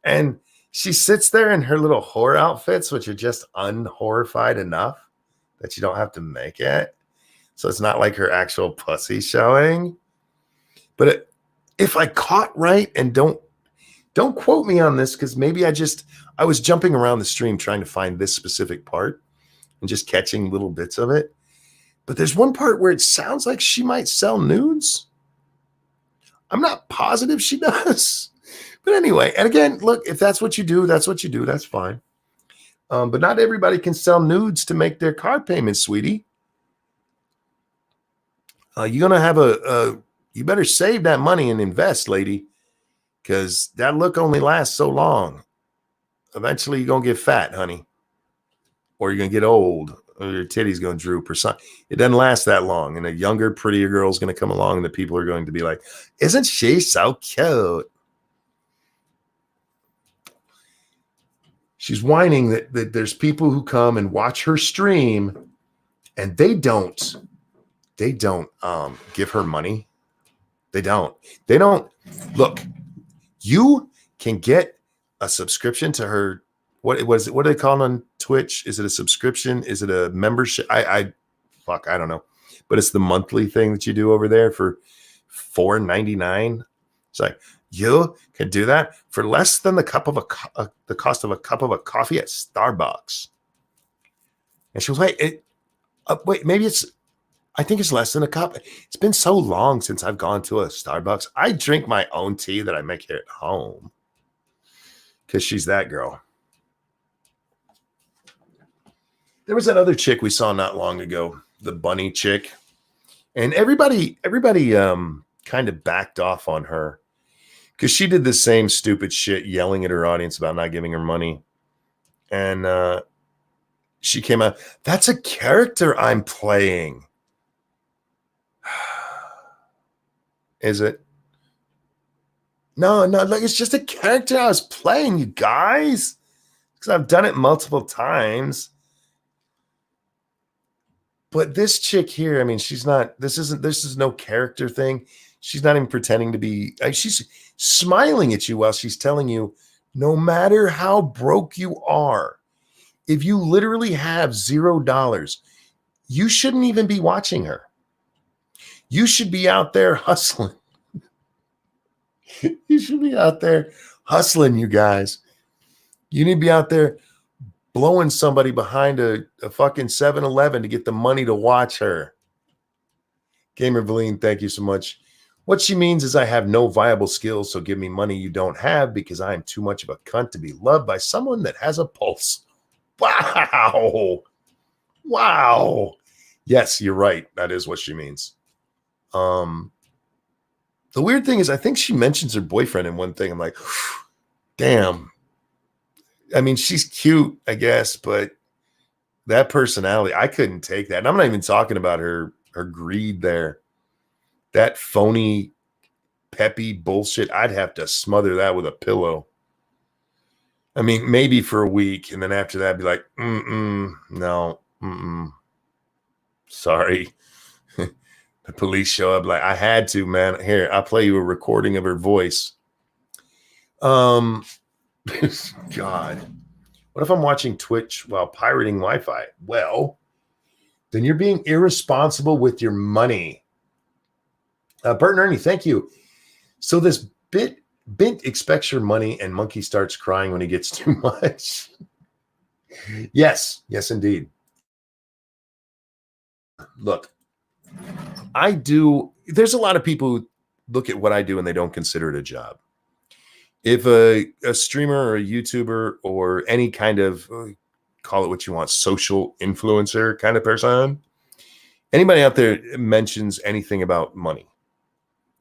[SPEAKER 1] And she sits there in her little whore outfits, which are just unhorrified enough that you don't have to make it. So it's not like her actual pussy showing. But if I caught right, and don't quote me on this, because maybe I was jumping around the stream trying to find this specific part and just catching little bits of it. But there's one part where it sounds like she might sell nudes. I'm not positive she does. But anyway, and again, look, if that's what you do, that's what you do. That's fine. But not everybody can sell nudes to make their car payment, sweetie. You're going to have you better save that money and invest, lady, because that look only lasts so long. Eventually you're gonna get fat, honey. Or you're gonna get old, or your titty's gonna droop or something. It doesn't last that long. And a younger, prettier girl's gonna come along and the people are going to be like, isn't she so cute? She's whining that there's people who come and watch her stream and they don't give her money. They don't look. You can get a subscription to her. What do they call it on Twitch? Is it a subscription? Is it a membership? I don't know. But it's the monthly thing that you do over there for $4.99. It's like, you can do that for less than the cost of a cup of a coffee at Starbucks. And she was wait, maybe I think it's less than a cup. It's been so long since I've gone to a Starbucks. I drink my own tea that I make here at home because she's that girl. There was that other chick we saw not long ago, the bunny chick, and everybody kind of backed off on her because she did the same stupid shit, yelling at her audience about not giving her money. And she came out, that's a character I'm playing. Is it? No, like it's just a character I was playing, you guys. Because I've done it multiple times. But this chick here, I mean, she's not, this is no character thing. She's not even pretending to be, she's smiling at you while she's telling you, no matter how broke you are, if you literally have $0, you shouldn't even be watching her. You should be out there hustling. You should be out there hustling, you guys. You need to be out there blowing somebody behind a fucking 7-Eleven to get the money to watch her. Gamer Valine, thank you so much. What she means is I have no viable skills, so give me money you don't have because I am too much of a cunt to be loved by someone that has a pulse. Wow. Wow. Yes, you're right. That is what she means. The weird thing is I think she mentions her boyfriend in one thing. I'm like, damn. I mean, she's cute, I guess, but that personality, I couldn't take that. And I'm not even talking about her greed there. That phony, peppy bullshit, I'd have to smother that with a pillow. I mean, maybe for a week, and then after that, I'd be like, no, sorry. The police show up like, I had to, man. Here, I'll play you a recording of her voice. God. What if I'm watching Twitch while pirating Wi-Fi? Well, then you're being irresponsible with your money. Bert and Ernie, thank you. So this Bint expects your money and Monkey starts crying when he gets too much. Yes, indeed. Look, there's a lot of people who look at what I do and they don't consider it a job. If a streamer or a YouTuber or any kind of, call it what you want, social influencer kind of person, anybody out there mentions anything about money,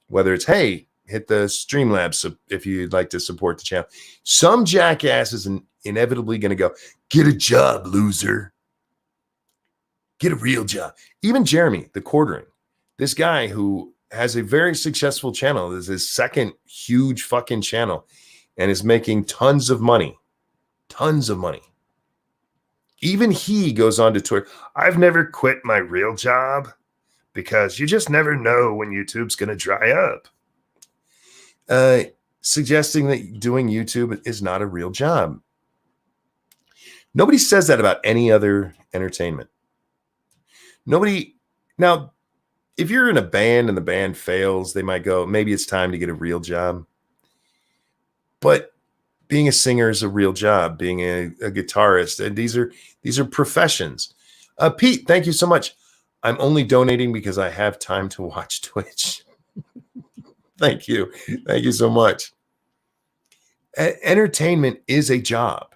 [SPEAKER 1] whether it's, hey, hit the Streamlabs if you'd like to support the channel, some jackass is inevitably going to go, get a job, loser. Get a real job. Even Jeremy, the quartering, this guy who has a very successful channel. This is his second huge fucking channel and is making tons of money. Tons of money. Even he goes on to Twitter, I've never quit my real job because you just never know when YouTube's going to dry up. Suggesting that doing YouTube is not a real job. Nobody says that about any other entertainment. Nobody. Now, if you're in a band and the band fails, they might go, maybe it's time to get a real job. But being a singer is a real job. Being a guitarist, and these are professions. Pete, thank you so much. I'm only donating because I have time to watch Twitch. Thank you so much. Entertainment is a job.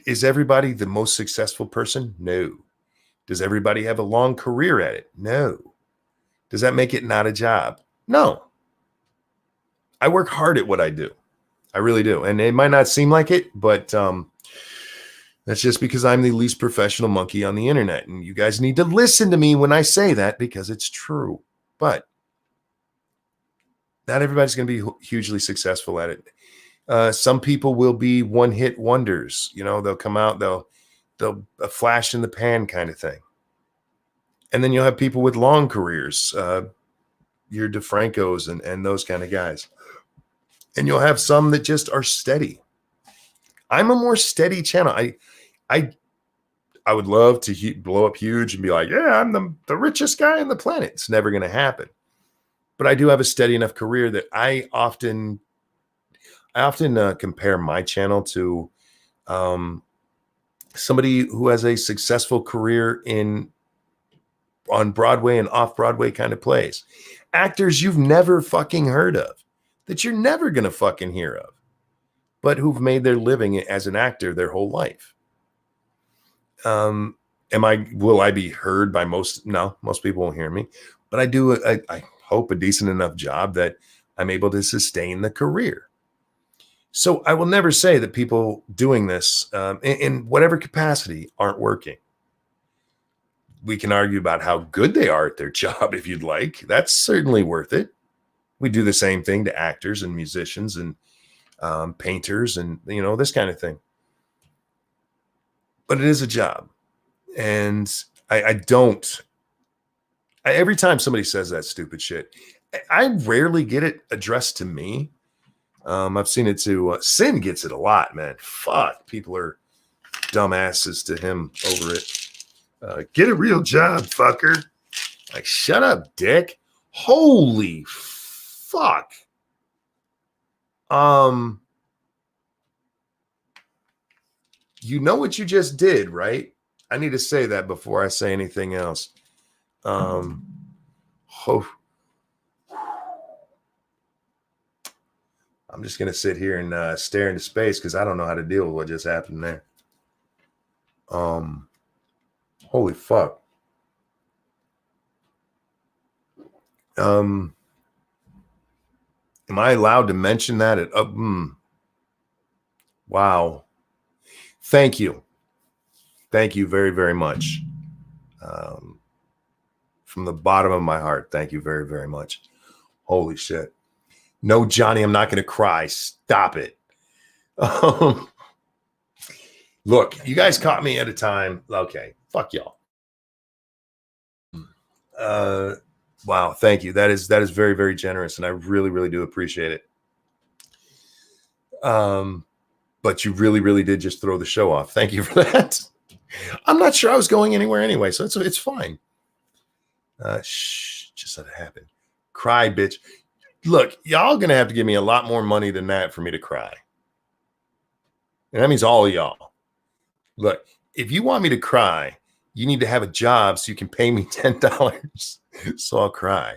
[SPEAKER 1] Is everybody the most successful person? No. Does everybody have a long career at it? No. Does that make it not a job? No. I work hard at what I do. I really do. And it might not seem like it, but that's just because I'm the least professional monkey on the internet. And you guys need to listen to me when I say that because it's true. But not everybody's going to be hugely successful at it. Some people will be one-hit wonders. You know, they'll come out, they'll a flash in the pan kind of thing. And then you'll have people with long careers, your DeFrancos and those kind of guys. And you'll have some that just are steady. I'm a more steady channel. I would love to blow up huge and be like, yeah, I'm the richest guy on the planet. It's never going to happen. But I do have a steady enough career that I often compare my channel to somebody who has a successful career on Broadway and off Broadway kind of plays. Actors you've never fucking heard of, that you're never going to fucking hear of, but who've made their living as an actor their whole life. Will I be heard by most? No, most people won't hear me, but I hope a decent enough job that I'm able to sustain the career. So I will never say that people doing this in whatever capacity aren't working. We can argue about how good they are at their job if you'd like. That's certainly worth it. We do the same thing to actors and musicians and painters and, you know, this kind of thing. But it is a job. And every time somebody says that stupid shit, I rarely get it addressed to me. I've seen it to Sin gets it a lot, man. Fuck, people are dumbasses to him over it. Get a real job, fucker. Like, shut up, dick. Holy fuck. You know what you just did, right? I need to say that before I say anything else. I'm just going to sit here and stare into space because I don't know how to deal with what just happened there. Holy fuck. Am I allowed to mention that? Wow. Thank you. Thank you very, very much. From the bottom of my heart, thank you very, very much. Holy shit. No, Johnny, I'm not going to cry. Stop it. Look, you guys caught me at a time. Okay, fuck y'all. Wow, thank you. That is very, very generous, and I really, really do appreciate it. But you really, really did just throw the show off. Thank you for that. I'm not sure I was going anywhere anyway, so it's fine. Just let it happen. Cry, bitch. Look, y'all gonna have to give me a lot more money than that for me to cry. And that means all of y'all. Look, if you want me to cry, you need to have a job so you can pay me $10 so I'll cry.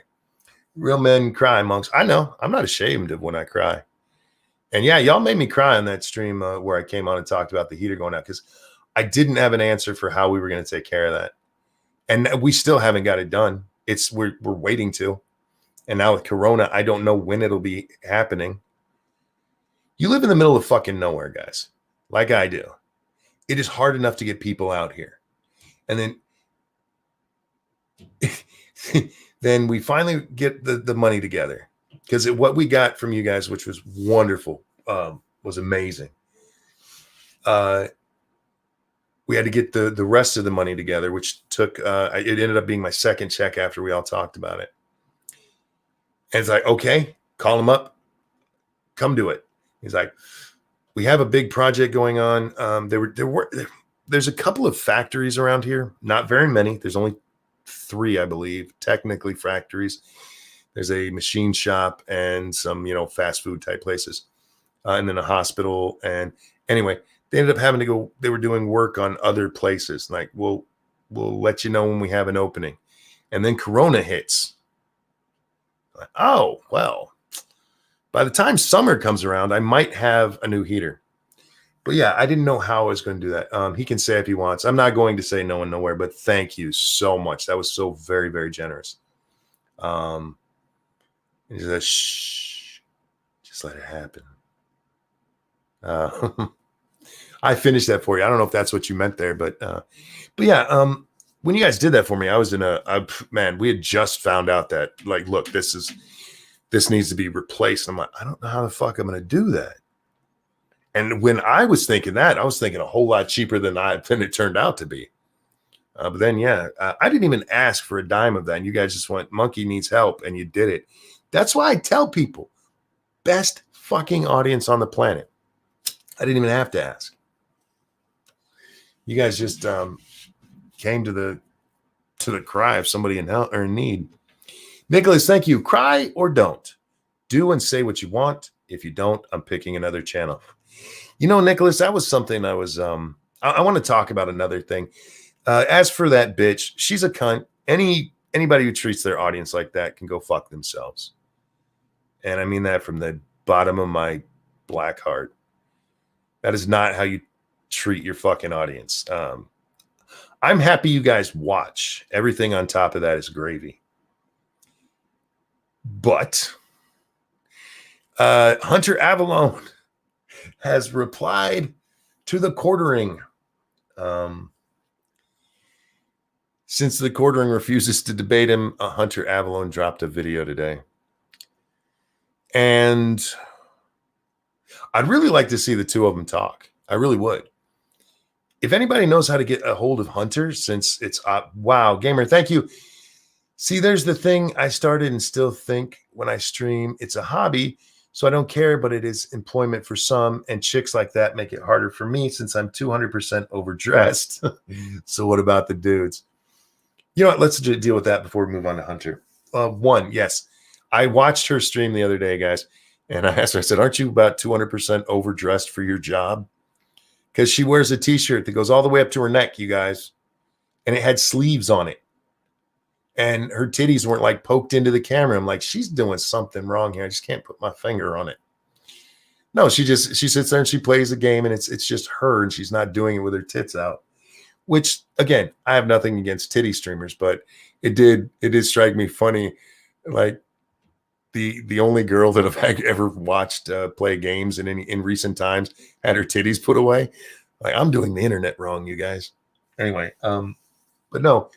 [SPEAKER 1] Real men cry, monks. I know. I'm not ashamed of when I cry. And yeah, y'all made me cry on that stream where I came on and talked about the heater going out because I didn't have an answer for how we were going to take care of that. And we still haven't got it done. We're waiting to. And now with Corona, I don't know when it'll be happening. You live in the middle of fucking nowhere, guys, like I do. It is hard enough to get people out here. And then, then we finally get the money together. Because what we got from you guys, which was wonderful, was amazing. We had to get the rest of the money together, which took, it ended up being my second check after we all talked about it. And it's like, okay, call him up, come do it. He's like, we have a big project going on. There's a couple of factories around here, not very many. There's only 3, I believe, technically factories. There's a machine shop and some, fast food type places, and then a hospital. And anyway, they ended up having to go. They were doing work on other places. Like, we'll let you know when we have an opening. And then Corona hits. Like, oh, well, by the time summer comes around, I might have a new heater. But yeah, I didn't know how I was going to do that. He can say if he wants. I'm not going to say no and nowhere, but thank you so much. That was so very, very generous. He says, shh, just let it happen. I finished that for you. I don't know if that's what you meant there, but yeah. When you guys did that for me, I was in man. We had just found out that, like, look, this needs to be replaced. I'm like, I don't know how the fuck I'm going to do that. And when I was thinking that, I was thinking a whole lot cheaper than it turned out to be. But then, yeah, I didn't even ask for a dime of that. And you guys just went, Monkey needs help, and you did it. That's why I tell people, best fucking audience on the planet. I didn't even have to ask. You guys just came to the cry of somebody in hell or in need. Nicholas, thank you. Cry or don't. Do and say what you want. If you don't, I'm picking another channel. You know, Nicholas, that was something I was I want to talk about another thing. As for that bitch, she's a cunt. Anybody who treats their audience like that can go fuck themselves. And I mean that from the bottom of my black heart. That is not how you treat your fucking audience. I'm happy you guys watch. Everything on top of that is gravy. But Hunter Avalone has replied to the quartering. Since the quartering refuses to debate him, Hunter Avalone dropped a video today. And I'd really like to see the two of them talk. I really would. If anybody knows how to get a hold of Hunter, since it's wow, gamer, thank you. See, there's the thing I started and still think when I stream, it's a hobby, so I don't care, but it is employment for some, and chicks like that make it harder for me since I'm 200% overdressed. So what about the dudes? You know what? Let's deal with that before we move on to Hunter. One, yes. I watched her stream the other day, guys, and I asked her, I said, aren't you about 200% overdressed for your job? Because she wears a t-shirt that goes all the way up to her neck, you guys, and it had sleeves on it. And her titties weren't like poked into the camera. I'm like, she's doing something wrong here. I just can't put my finger on it. No, she sits there and she plays a game, and it's just her, and she's not doing it with her tits out. Which, again, I have nothing against titty streamers, but it did strike me funny, like the only girl that I've ever watched play games in recent times had her titties put away. Like, I'm doing the internet wrong, you guys. Anyway, but no,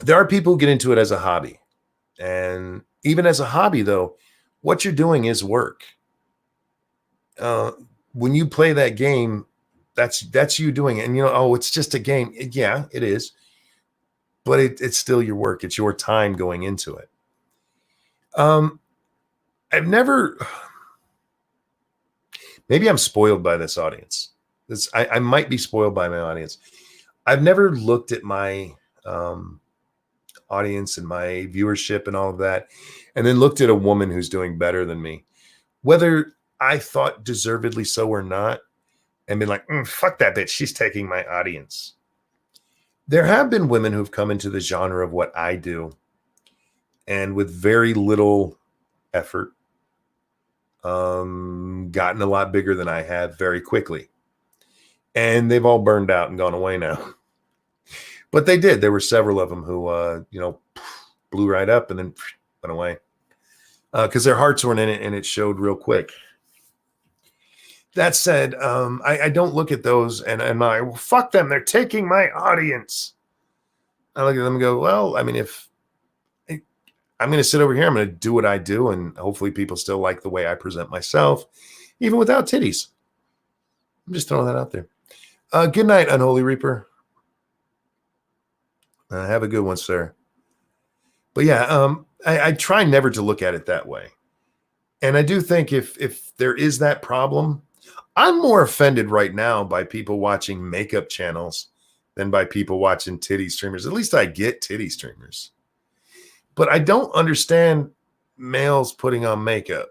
[SPEAKER 1] there are people who get into it as a hobby, and even as a hobby, though, what you're doing is work. When you play that game, that's you doing it, and it's just a game. Yeah, it is, but it's still your work. It's your time going into it. I've never, maybe I'm spoiled by this audience. I might be spoiled by my audience. I've never looked at my audience and my viewership and all of that, and then looked at a woman who's doing better than me, whether I thought deservedly so or not, and been like, fuck that bitch, she's taking my audience. There have been women who've come into the genre of what I do, and with very little effort, gotten a lot bigger than I have very quickly. And they've all burned out and gone away now. But they did. There were several of them who, blew right up and then went away. Because their hearts weren't in it, and it showed real quick. That said, I don't look at those and well, fuck them. They're taking my audience. I look at them and go, well, I mean, if I'm going to sit over here, I'm going to do what I do, and hopefully people still like the way I present myself, even without titties. I'm just throwing that out there. Good night, Unholy Reaper. Have a good one, sir. But yeah, I try never to look at it that way. And I do think if there is that problem, I'm more offended right now by people watching makeup channels than by people watching titty streamers. At least I get titty streamers. But I don't understand males putting on makeup.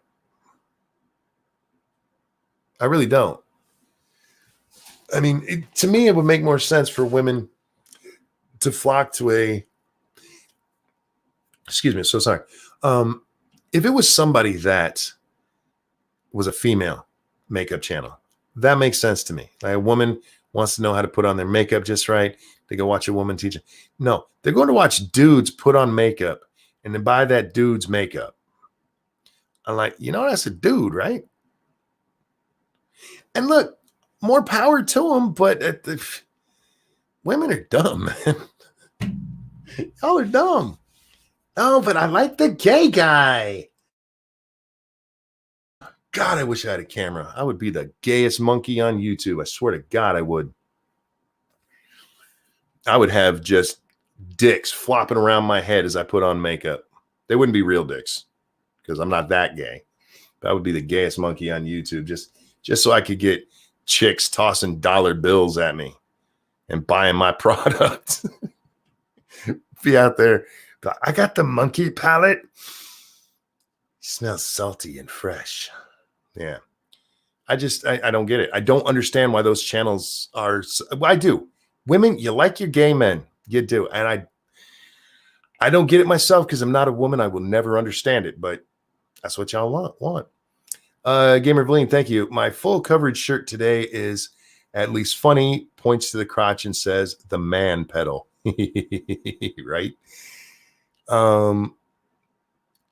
[SPEAKER 1] I really don't. I mean, to me, it would make more sense for women to flock to excuse me, so sorry. If it was somebody that was a female makeup channel, that makes sense to me. Like, a woman wants to know how to put on their makeup just right. They go watch a woman teach it. No, they're going to watch dudes put on makeup and then buy that dude's makeup. I'm like, that's a dude, right? And look, more power to them, but women are dumb, man. Y'all are dumb. Oh, but I like the gay guy. God, I wish I had a camera. I would be the gayest monkey on YouTube. I swear to God, I would. I would have just dicks flopping around my head as I put on makeup. They wouldn't be real dicks because I'm not that gay. But I would be the gayest monkey on YouTube just so I could get chicks tossing dollar bills at me and buying my product. Be out there. I got the monkey palette. Smells salty and fresh. Yeah. I don't get it. I don't understand why those channels are. I do. Women, you like your gay men. You do. And I don't get it myself because I'm not a woman. I will never understand it, but that's what y'all want. Gamer Vleen, thank you. My full coverage shirt today is at least funny, points to the crotch and says the man pedal. Right?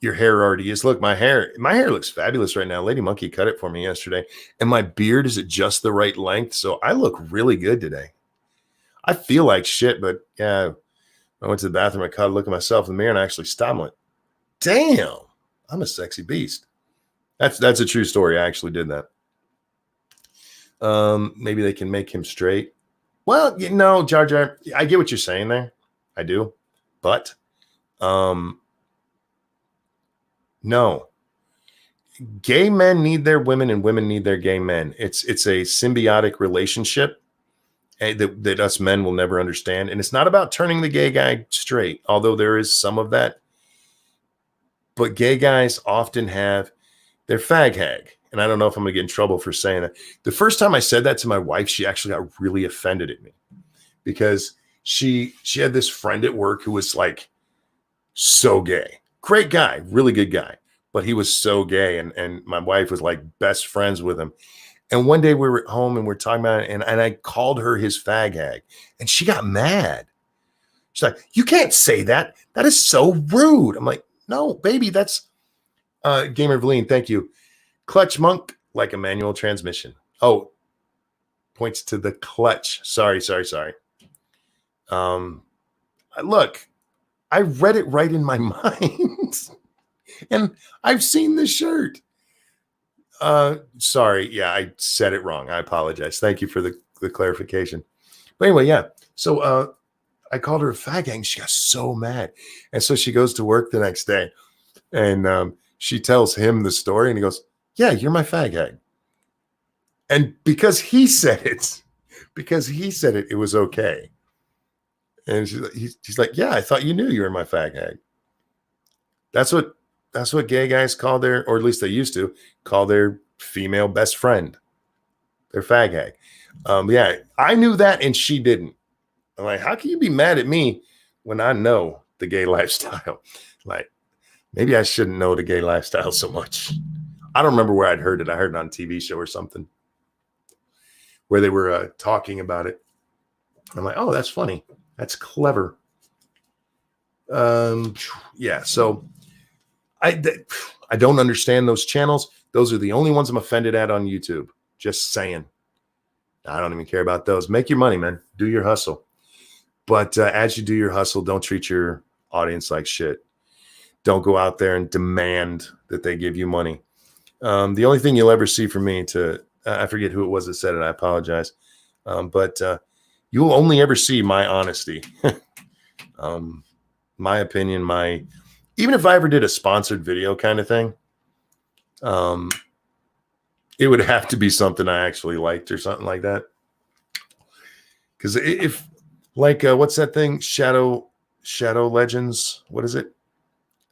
[SPEAKER 1] Your hair already is. Look, my hair looks fabulous right now. Lady Monkey cut it for me yesterday. And my beard is at just the right length. So I look really good today. I feel like shit, but yeah, I went to the bathroom. I caught a look at myself in the mirror and I actually stopped and went, damn, I'm a sexy beast. That's a true story. I actually did that. Maybe they can make him straight. Well, Jar Jar, I get what you're saying there. I do. But no. Gay men need their women and women need their gay men. It's a symbiotic relationship that us men will never understand. And it's not about turning the gay guy straight, although there is some of that. But gay guys often have their fag hag. And I don't know if I'm going to get in trouble for saying that. The first time I said that to my wife, she actually got really offended at me because she had this friend at work who was like so gay. Great guy, really good guy. But he was so gay. And my wife was like best friends with him. And one day we were at home and we're talking about it. And I called her his fag hag. And she got mad. She's like, you can't say that. That is so rude. I'm like, no, baby, that's Gamer Vleen, thank you. Clutch monk, like a manual transmission. Oh, points to the clutch. Sorry. Look, I read it right in my mind. And I've seen the shirt. Sorry. Yeah, I said it wrong. I apologize. Thank you for the clarification. But anyway, yeah. So I called her a fag hag. She got so mad. And so she goes to work the next day. And she tells him the story. And he goes, yeah, you're my fag hag. And because he said it, it was okay. And she's like, yeah, I thought you knew you were my fag hag. That's what gay guys call their, or at least they used to call their female best friend, their fag hag. Yeah, I knew that and she didn't. I'm like, how can you be mad at me when I know the gay lifestyle? Like, maybe I shouldn't know the gay lifestyle so much. I don't remember where I'd heard it. I heard it on a TV show or something where they were talking about it. I'm like, oh, that's funny. That's clever. Yeah, so I don't understand those channels. Those are the only ones I'm offended at on YouTube. Just saying. I don't even care about those. Make your money, man. Do your hustle. But as you do your hustle, don't treat your audience like shit. Don't go out there and demand that they give you money. The only thing you'll ever see from me I forget who it was that said it. I apologize. But you'll only ever see my honesty. My opinion, even if I ever did a sponsored video kind of thing, it would have to be something I actually liked or something like that. Because if like, what's that thing? Shadow Legends. What is it?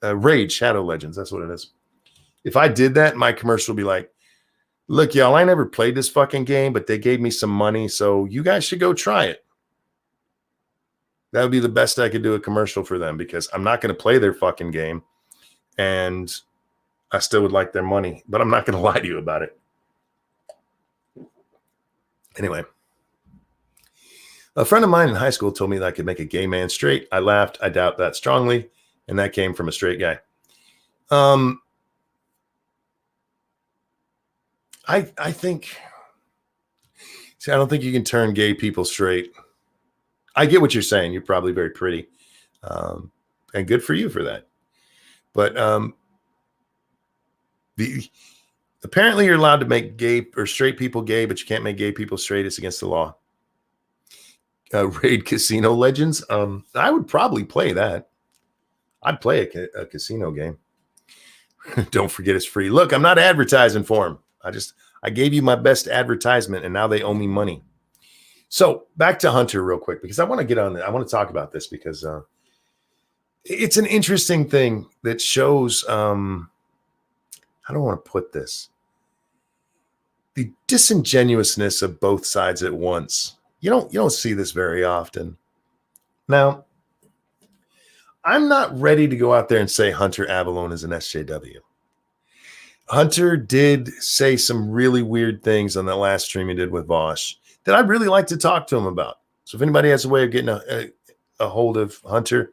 [SPEAKER 1] Raid Shadow Legends. That's what it is. If I did that, my commercial would be like, look, y'all, I never played this fucking game, but they gave me some money. So you guys should go try it. That would be the best I could do a commercial for them because I'm not going to play their fucking game and I still would like their money, but I'm not going to lie to you about it. Anyway, a friend of mine in high school told me that I could make a gay man straight. I laughed. I doubt that strongly. And that came from a straight guy. I think See, I don't think you can turn gay people straight. I get what you're saying. You're probably very pretty. And good for you for that. But apparently you're allowed to make gay or straight people gay, but you can't make gay people straight. It's against the law. Raid Casino Legends. I would probably play that. I'd play a casino game. Don't forget it's free. Look, I'm not advertising for them. I gave you my best advertisement, and now they owe me money. So back to Hunter real quick, because I want to get on that. I want to talk about this because it's an interesting thing that shows, how do I want to put this? The disingenuousness of both sides at once. You don't see this very often. Now, I'm not ready to go out there and say Hunter Avallone is an SJW. Hunter did say some really weird things on that last stream he did with Vosh that I'd really like to talk to him about. So if anybody has a way of getting a hold of Hunter,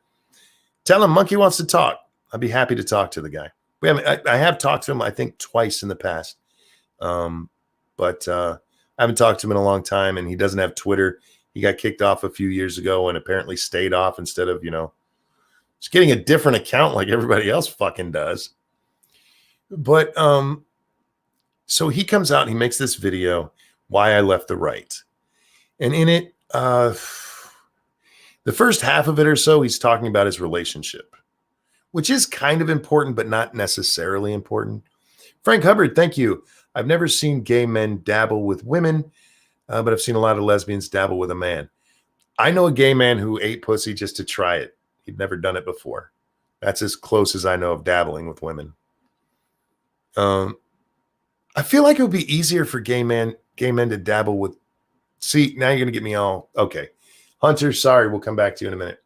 [SPEAKER 1] tell him Monkey wants to talk. I'd be happy to talk to the guy. I have talked to him, I think, twice in the past. But I haven't talked to him in a long time, and he doesn't have Twitter. He got kicked off a few years ago and apparently stayed off instead of, just getting a different account like everybody else fucking does. But so he comes out and he makes this video, Why I Left the Right. And in it, the first half of it or so, he's talking about his relationship, which is kind of important, but not necessarily important. Frank Hubbard, thank you. I've never seen gay men dabble with women, but I've seen a lot of lesbians dabble with a man. I know a gay man who ate pussy just to try it. He'd never done it before. That's as close as I know of dabbling with women. I feel like it would be easier for gay men to dabble with. See, now you're going to get me all. Okay. Hunter, sorry. We'll come back to you in a minute.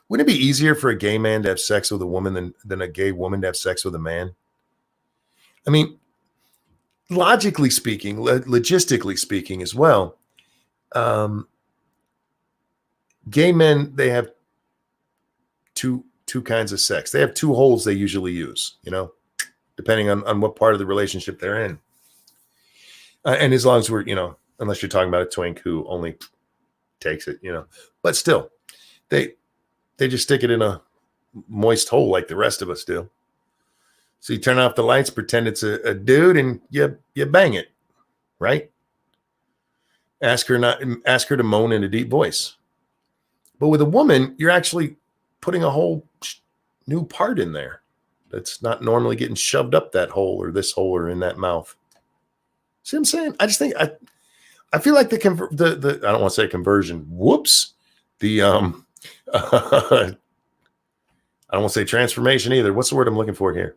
[SPEAKER 1] Wouldn't it be easier for a gay man to have sex with a woman than a gay woman to have sex with a man? I mean, logically speaking, logistically speaking as well, gay men, they have two kinds of sex. They have two holes they usually use, depending on what part of the relationship they're in. And as long as we're, unless you're talking about a twink who only takes it, but still, they just stick it in a moist hole like the rest of us do. So you turn off the lights, pretend it's a dude, and you bang it, right? Ask her to moan in a deep voice. But with a woman, you're actually putting a whole new part in there that's not normally getting shoved up that hole or this hole or in that mouth. See what I'm saying? I just think I feel like the I don't want to say conversion. Whoops. The I don't want to say transformation either. What's the word I'm looking for here?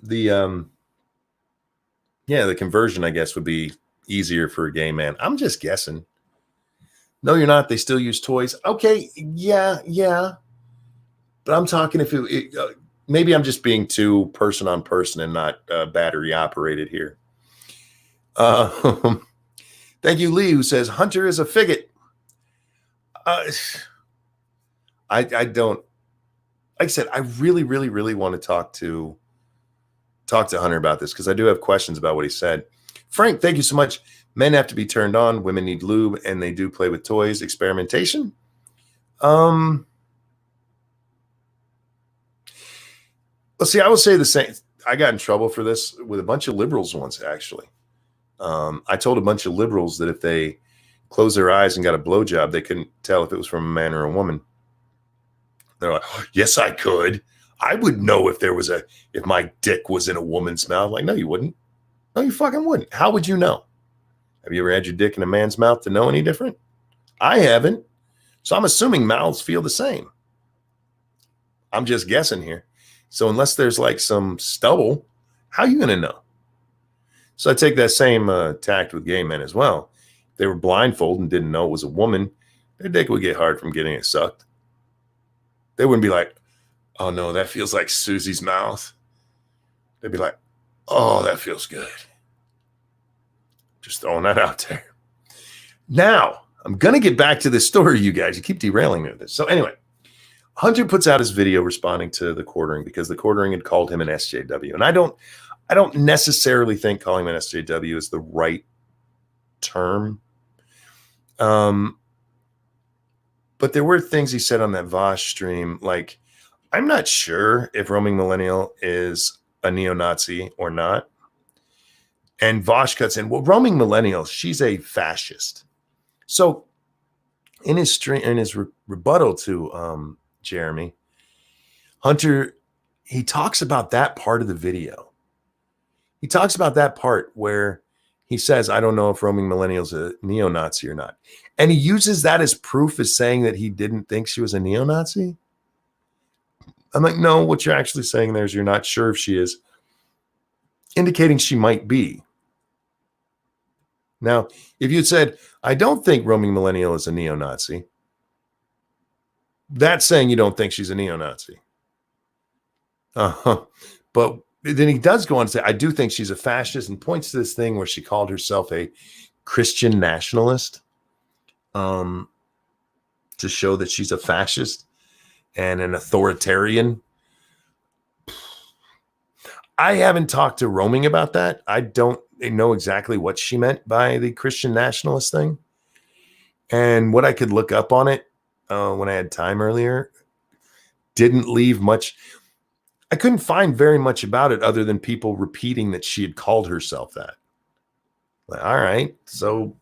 [SPEAKER 1] The conversion, I guess, would be easier for a gay man. I'm just guessing. No, you're not. They still use toys. Okay, yeah. But I'm talking maybe I'm just being too person on person and not battery operated here. Thank you, Lee, who says Hunter is a faggot. I don't. Like I said, I really, really, really want to talk to Hunter about this because I do have questions about what he said. Frank, thank you so much. Men have to be turned on. Women need lube, and they do play with toys. Experimentation. Well, see, I will say the same. I got in trouble for this with a bunch of liberals once, actually. I told a bunch of liberals that if they closed their eyes and got a blowjob, they couldn't tell if it was from a man or a woman. They're like, oh, yes, I could. I would know if my dick was in a woman's mouth. Like, no, you wouldn't. No, you fucking wouldn't. How would you know? Have you ever had your dick in a man's mouth to know any different? I haven't. So I'm assuming mouths feel the same. I'm just guessing here. So unless there's like some stubble, how are you going to know? So I take that same tact with gay men as well. If they were blindfolded and didn't know it was a woman, their dick would get hard from getting it sucked. They wouldn't be like, oh no, that feels like Susie's mouth. They'd be like, oh, that feels good. Just throwing that out there. Now, I'm going to get back to this story, you guys. You keep derailing me with this. So anyway, Hunter puts out his video responding to the quartering because the quartering had called him an SJW. And I don't necessarily think calling him an SJW is the right term. But there were things he said on that Vosh stream, like, I'm not sure if roaming millennial is a neo-Nazi or not. And Vosh cuts in, well, roaming millennial, she's a fascist. So in his stream, in his rebuttal to Jeremy, Hunter, he talks about that part of the video. He talks about that part where he says, I don't know if roaming millennial's a neo-Nazi or not. And he uses that as proof as saying that he didn't think she was a neo-Nazi. I'm like, no, what you're actually saying there is you're not sure if she is, indicating she might be. Now, if you'd said, I don't think roaming millennial is a neo-Nazi, that's saying you don't think she's a neo-Nazi. But then he does go on to say, I do think she's a fascist, and points to this thing where she called herself a Christian nationalist to show that she's a fascist and an authoritarian. I haven't talked to Roaming about that. I don't know exactly what she meant by the Christian nationalist thing. And what I could look up on it when I had time earlier didn't leave much. I couldn't find very much about it other than people repeating that she had called herself that. Like, all right. So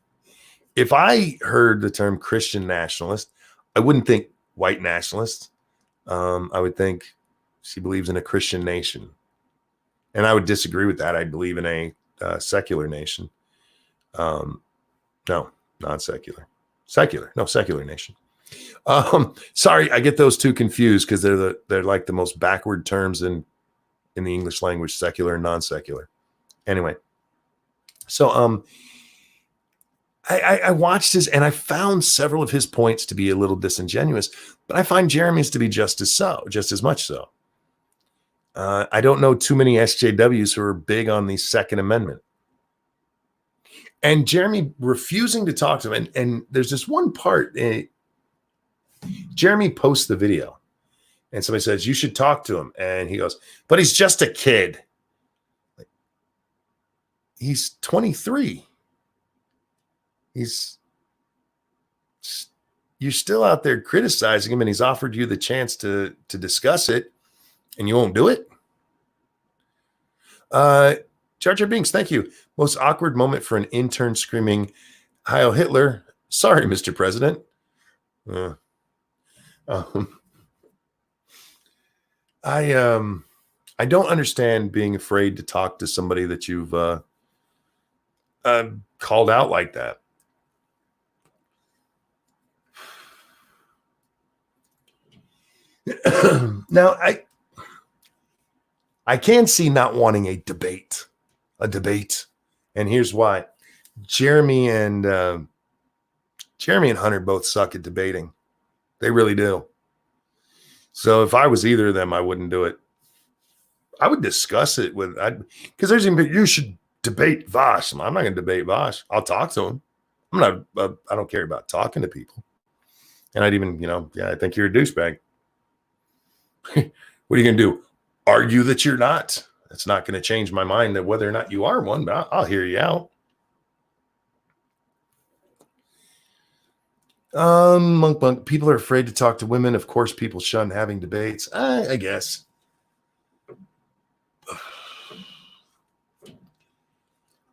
[SPEAKER 1] if I heard the term Christian nationalist, I wouldn't think white nationalist. I would think she believes in a Christian nation. And I would disagree with that. I believe in a secular nation. No, non-secular. Secular nation. Sorry, I get those two confused because they're like the most backward terms in the English language, secular and non-secular. Anyway, so I watched his, and I found several of his points to be a little disingenuous, but I find Jeremy's to be just as much so. I don't know too many SJWs who are big on the Second Amendment. And Jeremy refusing to talk to him. And there's this one part, Jeremy posts the video and somebody says, you should talk to him. And he goes, but he's just a kid. He's 23. You're still out there criticizing him, and he's offered you the chance to discuss it, and you won't do it. Jar Jar Binks, thank you. Most awkward moment for an intern screaming, Heil Hitler. Sorry, Mr. President. I don't understand being afraid to talk to somebody that you've called out like that. Now, I can see not wanting a debate, and here's why. Jeremy and Hunter both suck at debating. They really do. So if I was either of them, I wouldn't do it. I would discuss it with, because there's even, you should debate Vosh. I'm not going to debate Vosh. I'll talk to him. I don't care about talking to people. And I'd even, I think you're a douchebag. What are you going to do? Argue that you're not? It's not going to change my mind that whether or not you are one, but I'll hear you out. Monk, people are afraid to talk to women. Of course, people shun having debates. I guess.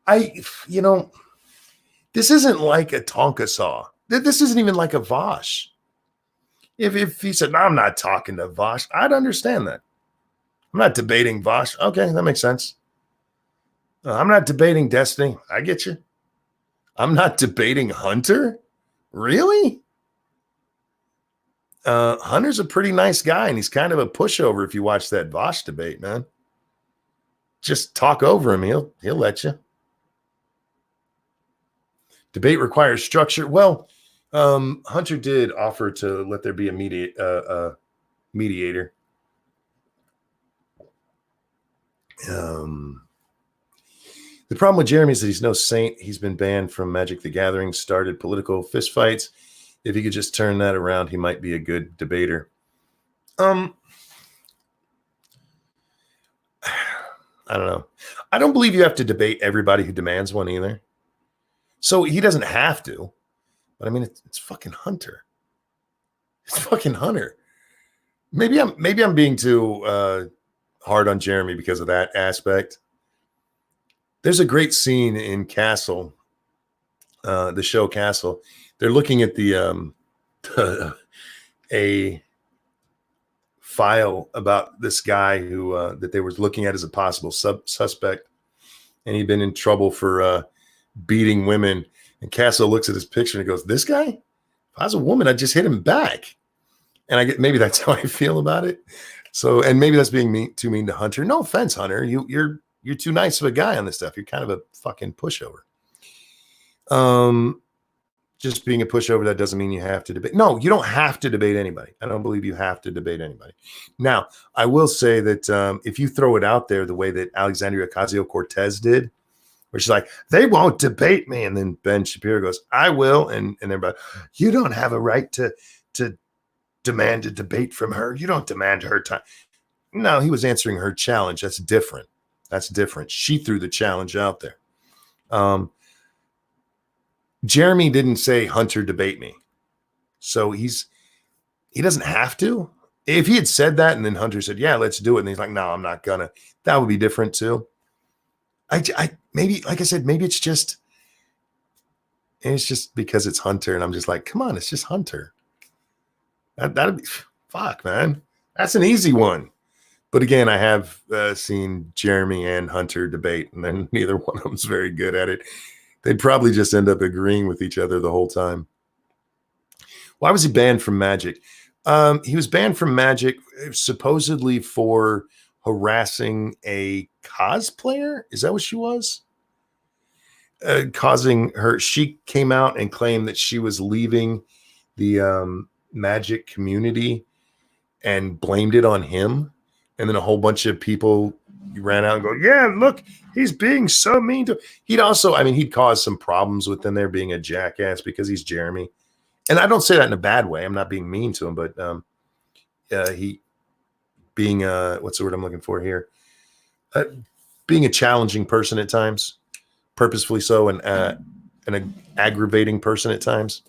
[SPEAKER 1] This isn't like a Tonka saw. This isn't even like a Vosh. If he said, no, I'm not talking to Vosh, I'd understand that. I'm not debating Vosh. Okay, that makes sense. I'm not debating Destiny. I get you. I'm not debating Hunter. Really? Hunter's a pretty nice guy, and he's kind of a pushover if you watch that Vosh debate, man. Just talk over him. He'll let you. Debate requires structure. Well, Hunter did offer to let there be a mediator. The problem with Jeremy is that he's no saint. He's been banned from Magic the Gathering, started political fistfights. If he could just turn that around, he might be a good debater. I don't know. I don't believe you have to debate everybody who demands one either. So he doesn't have to, but I mean, it's fucking Hunter. It's fucking Hunter. Maybe I'm being too hard on Jeremy because of that aspect. There's a great scene in Castle, the show Castle. They're looking at the a file about this guy who that they were looking at as a possible suspect, and he'd been in trouble for beating women. And Castle looks at his picture and goes, "This guy? If I was a woman, I'd just hit him back." And I get maybe that's how I feel about it. So, and maybe that's being too mean to Hunter. No offense, Hunter. You're too nice of a guy on this stuff. You're kind of a fucking pushover. Just being a pushover, that doesn't mean you have to debate. No, you don't have to debate anybody. I don't believe you have to debate anybody. Now, I will say that if you throw it out there the way that Alexandria Ocasio-Cortez did, where she's like, they won't debate me. And then Ben Shapiro goes, I will. And everybody, you don't have a right to demand a debate from her. You don't demand her time. No, he was answering her challenge. That's different. That's different. She threw the challenge out there. Jeremy didn't say, Hunter, debate me. So he doesn't have to. If he had said that and then Hunter said, yeah, let's do it. And he's like, no, I'm not gonna. That would be different too. I maybe, like I said, maybe it's just because it's Hunter. And I'm just like, come on, it's just Hunter. That'd be, fuck, man. That's an easy one. But again, I have seen Jeremy and Hunter debate, and then neither one of them's very good at it. They'd probably just end up agreeing with each other the whole time. Why was he banned from Magic? He was banned from Magic supposedly for harassing a cosplayer. Is that what she was? Causing her. She came out and claimed that she was leaving the Magic community and blamed it on him. And then a whole bunch of people ran out and go, yeah, look, he's being so mean to. He'd caused some problems with them there being a jackass because he's Jeremy. And I don't say that in a bad way. I'm not being mean to him, but he being what's the word I'm looking for here? Being a challenging person at times, purposefully so, and an aggravating person at times.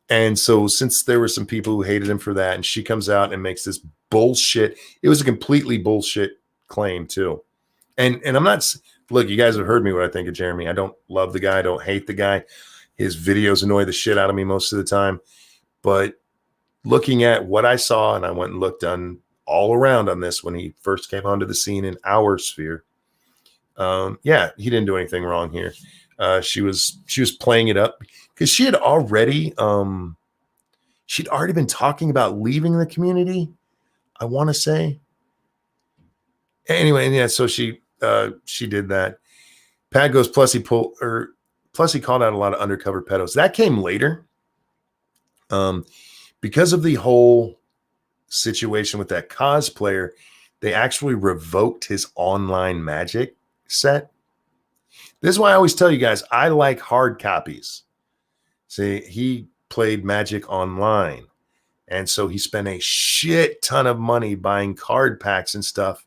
[SPEAKER 1] And so since there were some people who hated him for that, and she comes out and makes this bullshit, it was a completely bullshit claim too. And I'm not, look, you guys have heard me what I think of Jeremy. I don't love the guy. I don't hate the guy. His videos annoy the shit out of me most of the time. But looking at what I saw, and I went and looked on all around on this when he first came onto the scene in our sphere. Yeah, he didn't do anything wrong here. She was playing it up because she'd already been talking about leaving the community, I want to say. Anyway, yeah, so she did that. Pat goes, plus he called out a lot of undercover pedos. That came later. Because of the whole situation with that cosplayer, they actually revoked his online Magic set. This is why I always tell you guys, I like hard copies. See, he played Magic online. And so he spent a shit ton of money buying card packs and stuff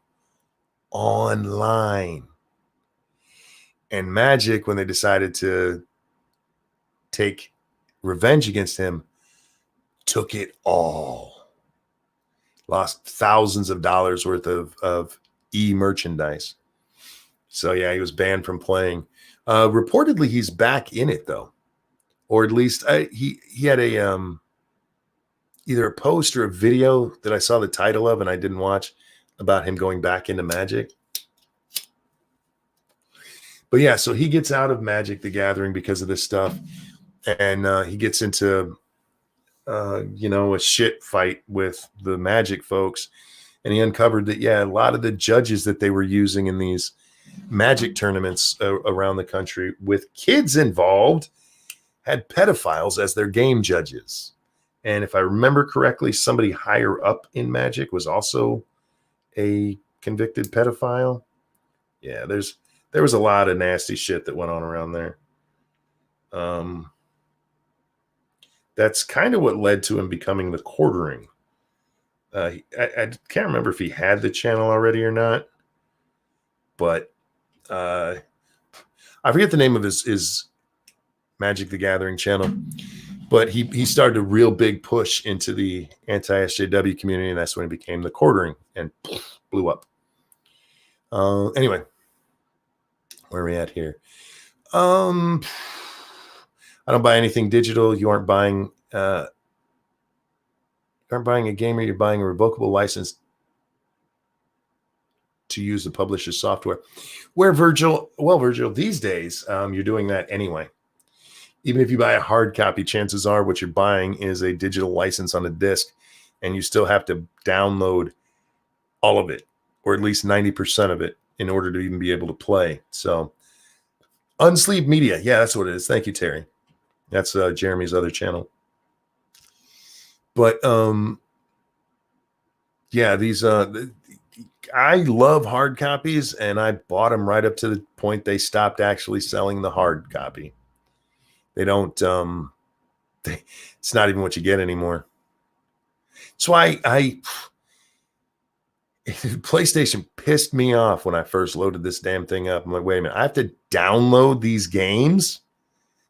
[SPEAKER 1] online. And Magic, when they decided to take revenge against him, took it all. Lost thousands of dollars worth of e-merchandise. So yeah, he was banned from playing. Reportedly, he's back in it though, or at least he had a either a post or a video that I saw the title of and I didn't watch about him going back into Magic. But yeah, so he gets out of Magic the Gathering because of this stuff, and he gets into a shit fight with the Magic folks, and he uncovered that a lot of the judges that they were using in these Magic tournaments around the country with kids involved had pedophiles as their game judges. And if I remember correctly, somebody higher up in Magic was also a convicted pedophile. Yeah, there was a lot of nasty shit that went on around there. That's kind of what led to him becoming the Quartering. I can't remember if he had the channel already or not, but I forget the name of his Magic the Gathering channel. But he started a real big push into the anti-SJW community, and that's when it became the quartering and blew up. Anyway, where are we at here? I don't buy anything digital. You aren't buying a gamer. You're buying a revocable license to use the publisher's software. Virgil, these days you're doing that anyway. Even if you buy a hard copy, chances are what you're buying is a digital license on a disc, and you still have to download all of it, or at least 90% of it, in order to even be able to play. So, Unsleeved Media. Yeah, that's what it is. Thank you, Terry. That's Jeremy's other channel. But, yeah, these... I love hard copies, and I bought them right up to the point they stopped actually selling the hard copy. They don't, it's not even what you get anymore. So PlayStation pissed me off when I first loaded this damn thing up. I'm like, wait a minute, I have to download these games?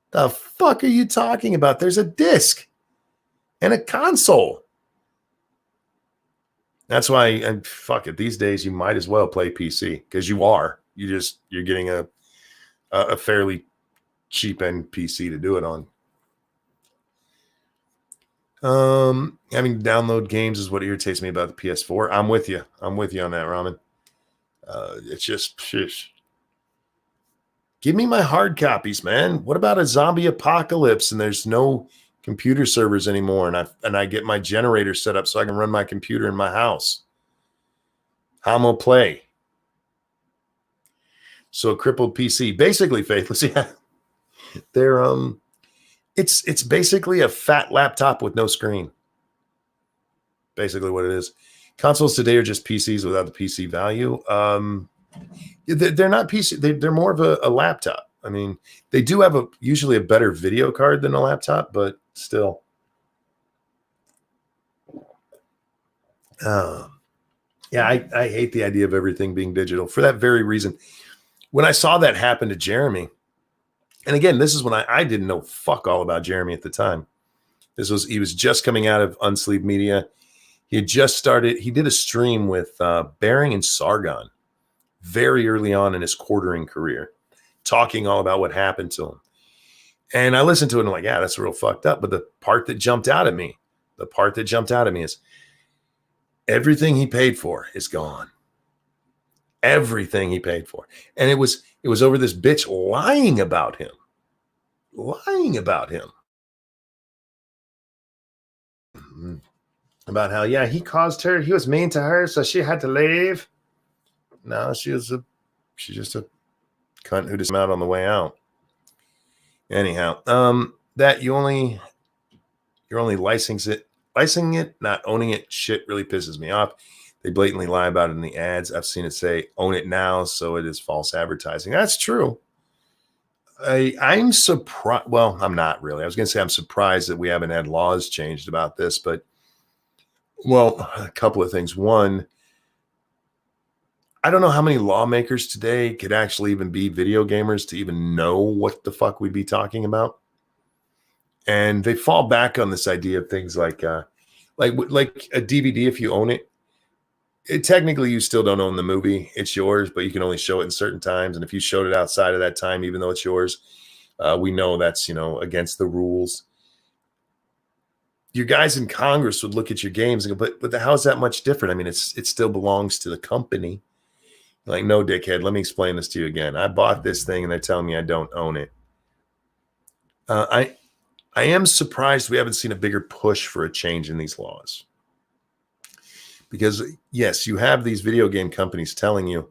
[SPEAKER 1] The fuck are you talking about? There's a disc and a console. That's why, fuck it, these days you might as well play PC, because you're getting a fairly cheap end PC to do it on. Having to download games is what irritates me about the PS4. I'm with you on that, Ramen. It's just shish. Give me my hard copies, man. What about a zombie apocalypse and there's no computer servers anymore, and I get my generator set up so I can run my computer in my house? How am I gonna play? So a crippled PC, basically, Faithless. Yeah, they're it's basically a fat laptop with no screen. Basically, what it is. Consoles today are just PCs without the PC value. They're not PC. They're more of a laptop. I mean, they do have usually a better video card than a laptop, but still. Yeah, I hate the idea of everything being digital for that very reason. When I saw that happen to Jeremy, and again, this is when I didn't know fuck all about Jeremy at the time. He was just coming out of Unsleeved Media. He had just started. He did a stream with Bering and Sargon very early on in his quartering career, talking all about what happened to him. And I listened to it and I'm like, yeah, that's real fucked up. But the part that jumped out at me is everything he paid for is gone. Everything he paid for. And it was over this bitch lying about him. About how, yeah, he caused her. He was mean to her, so she had to leave. No, she's just a cunt who just came out on the way out. Anyhow, that you're only licensing it, not owning it. Shit really pisses me off. They blatantly lie about it in the ads. I've seen it say own it now, so it is false advertising. That's true. I'm surprised. Well, I'm not really. I was going to say I'm surprised that we haven't had laws changed about this, but well, a couple of things. One, I don't know how many lawmakers today could actually even be video gamers to even know what the fuck we'd be talking about. And they fall back on this idea of things like a DVD. If you own it, technically you still don't own the movie. It's yours, but you can only show it in certain times. And if you showed it outside of that time, even though it's yours, we know that's, against the rules. Your guys in Congress would look at your games and go, but how is that much different? I mean, it still belongs to the company. Like, no, dickhead, let me explain this to you again. I bought this thing and they're telling me I don't own it. I am surprised we haven't seen a bigger push for a change in these laws. Because, yes, you have these video game companies telling you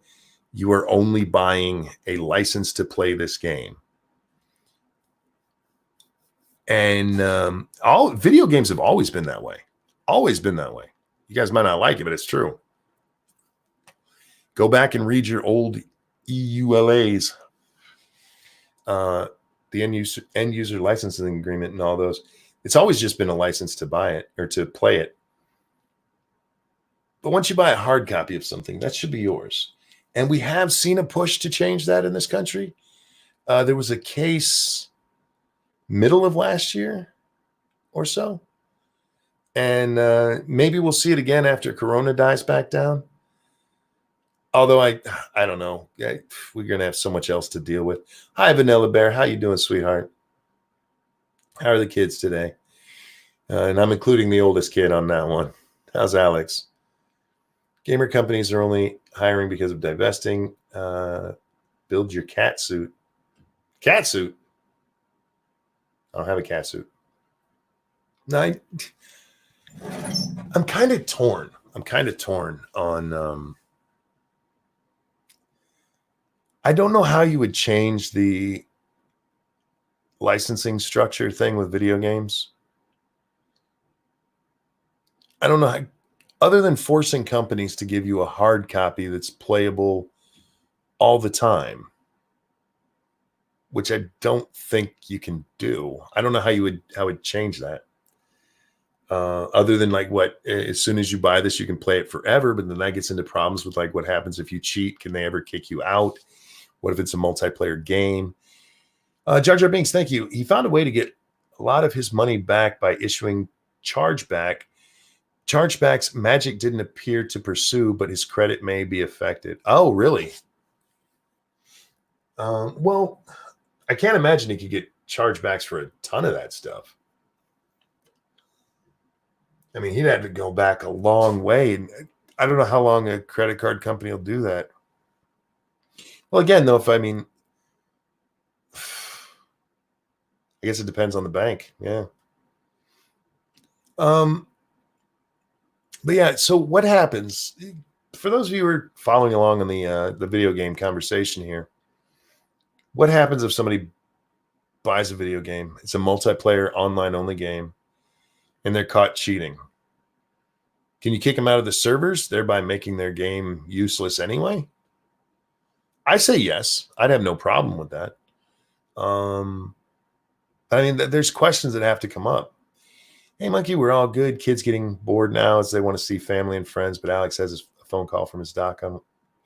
[SPEAKER 1] you are only buying a license to play this game. And all video games have always been that way. Always been that way. You guys might not like it, but it's true. Go back and read your old EULAs, the end user licensing agreement and all those. It's always just been a license to buy it or to play it. But once you buy a hard copy of something, that should be yours. And we have seen a push to change that in this country. There was a case middle of last year or so. And maybe we'll see it again after Corona dies back down. Although I don't know. We're going to have so much else to deal with. Hi, Vanilla Bear. How you doing, sweetheart? How are the kids today? And I'm including the oldest kid on that one. How's Alex? Gamer companies are only hiring because of divesting. Build your cat suit. Cat suit? I don't have a cat suit. No, I'm kind of torn. On I don't know how you would change the licensing structure thing with video games. I don't know how, other than forcing companies to give you a hard copy that's playable all the time, which I don't think you can do. I don't know how you would change that. Other than like what, as soon as you buy this, you can play it forever, but then that gets into problems with like what happens if you cheat. Can they ever kick you out? What if it's a multiplayer game? Jar Jar Binks, thank you. He found a way to get a lot of his money back by issuing chargebacks Magic didn't appear to pursue, but his credit may be affected. Oh, really? Well, I can't imagine he could get chargebacks for a ton of that stuff. I mean, he'd have to go back a long way. And I don't know how long a credit card company will do that. Well, again, though, I guess it depends on the bank. Yeah. But yeah, so what happens for those of you who are following along on the video game conversation here? What happens if somebody buys a video game? It's a multiplayer online only game and they're caught cheating. Can you kick them out of the servers, thereby making their game useless anyway? I say yes. I'd have no problem with that. I mean, there's questions that have to come up. Hey, Monkey, we're all good. Kids getting bored now as they want to see family and friends, but Alex has a phone call from his doc.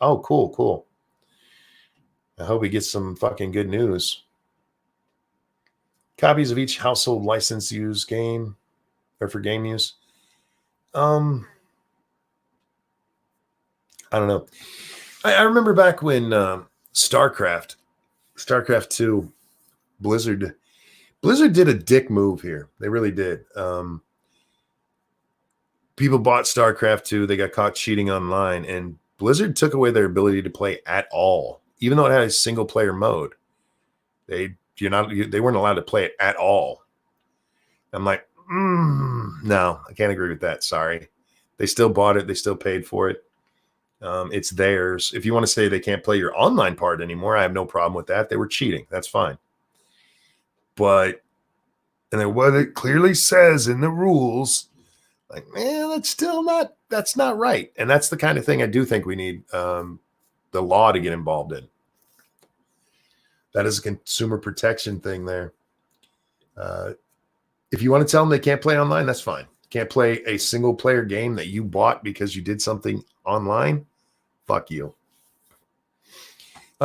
[SPEAKER 1] Oh, cool. I hope he gets some fucking good news. Copies of each household license use game or for game use. I don't know. I remember back when StarCraft 2, Blizzard did a dick move here. They really did. People bought StarCraft 2. They got caught cheating online, and Blizzard took away their ability to play at all, even though it had a single player mode. They weren't allowed to play it at all. I'm like, no, I can't agree with that. Sorry. They still bought it. They still paid for it. It's theirs. If you want to say they can't play your online part anymore, I have no problem with that. They were cheating. That's fine. But, and then what it clearly says in the rules, like, man, that's not right. And that's the kind of thing I do think we need the law to get involved in. That is a consumer protection thing there. If you want to tell them they can't play online, that's fine. Can't play a single player game that you bought because you did something online. Fuck you.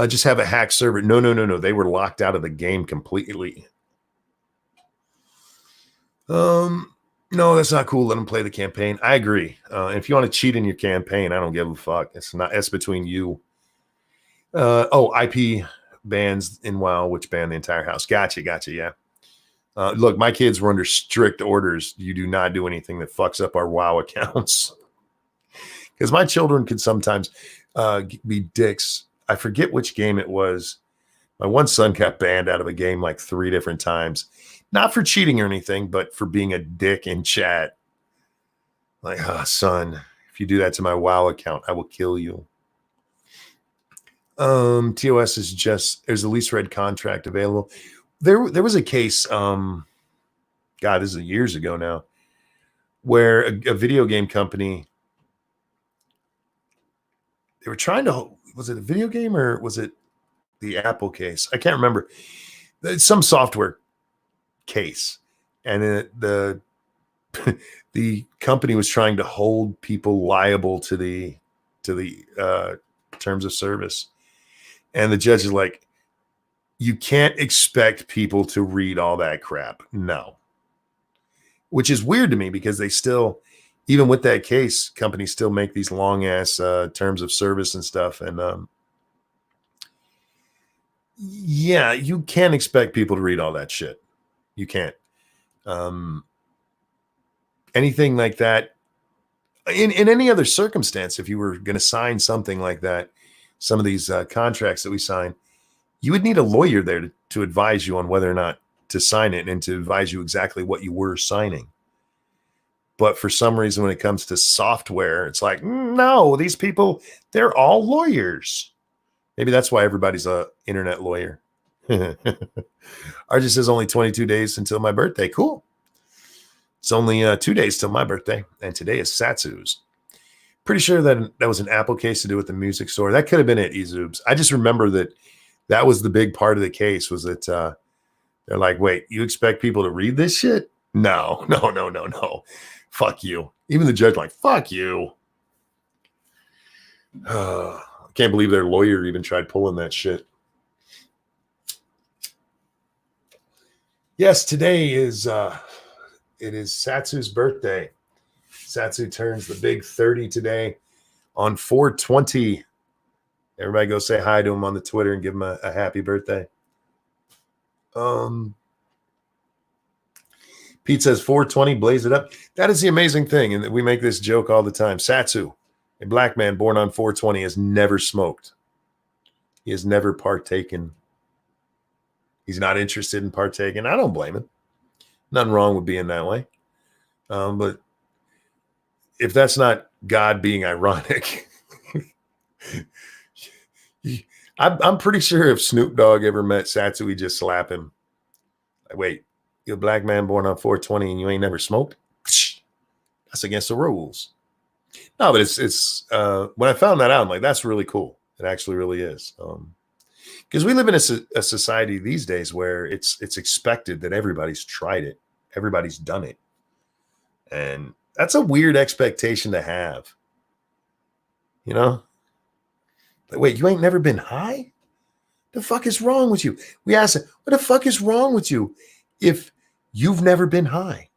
[SPEAKER 1] Just have a hack server. No. They were locked out of the game completely. No, that's not cool. Let them play the campaign. I agree. If you want to cheat in your campaign, I don't give a fuck. It's between you. IP bans in WoW, which ban the entire house. Gotcha. Yeah. Look, my kids were under strict orders. You do not do anything that fucks up our WoW accounts. Because my children could sometimes be dicks. I forget which game it was. My one son got banned out of a game like 3 different times. Not for cheating or anything, but for being a dick in chat. Like, son, if you do that to my WoW account, I will kill you. TOS is there's a lease read contract available. There was a case, God, this is years ago now, where a video game company, they were trying to, was it a video game or was it the Apple case? I can't remember. It's some software case. And then the company was trying to hold people liable to the terms of service. And the judge is like, You can't expect people to read all that crap. No. Which is weird to me because they still, even with that case, companies still make these long ass terms of service and stuff. And yeah, you can't expect people to read all that shit. You can't. Anything like that, in any other circumstance, if you were going to sign something like that, some of these contracts that we sign, you would need a lawyer there to advise you on whether or not to sign it and to advise you exactly what you were signing. But for some reason, when it comes to software, it's like, no, these people, they're all lawyers. Maybe that's why everybody's a internet lawyer. RJ says only 22 days until my birthday. Cool. It's only 2 days till my birthday, and today is Satsu's. Pretty sure that was an Apple case to do with the music store. That could have been it, Ezoobs. I just remember that was the big part of the case, was that they're like, wait, you expect people to read this shit? No. Fuck you. Even the judge like, fuck you. I can't believe their lawyer even tried pulling that shit. Yes, today is it is Satsu's birthday. Satsu turns the big 30 today on 420. Everybody go say hi to him on the Twitter and give him a happy birthday. Pete says 420, blaze it up. That is the amazing thing, and we make this joke all the time. Satsu, a black man born on 420, has never smoked. He has never partaken. He's not interested in partaking. I don't blame him. Nothing wrong with being that way. But if that's not God being ironic, I'm pretty sure if Snoop Dogg ever met Satsu, he'd just slap him. Like, wait, you're a black man born on 420 and you ain't never smoked? That's against the rules. No, but it's when I found that out, I'm like, that's really cool. It actually really is. Because we live in a society these days where it's expected that everybody's tried it. Everybody's done it. And that's a weird expectation to have. You know? Like, wait, you ain't never been high? The fuck is wrong with you? We ask, what the fuck is wrong with you if you've never been high?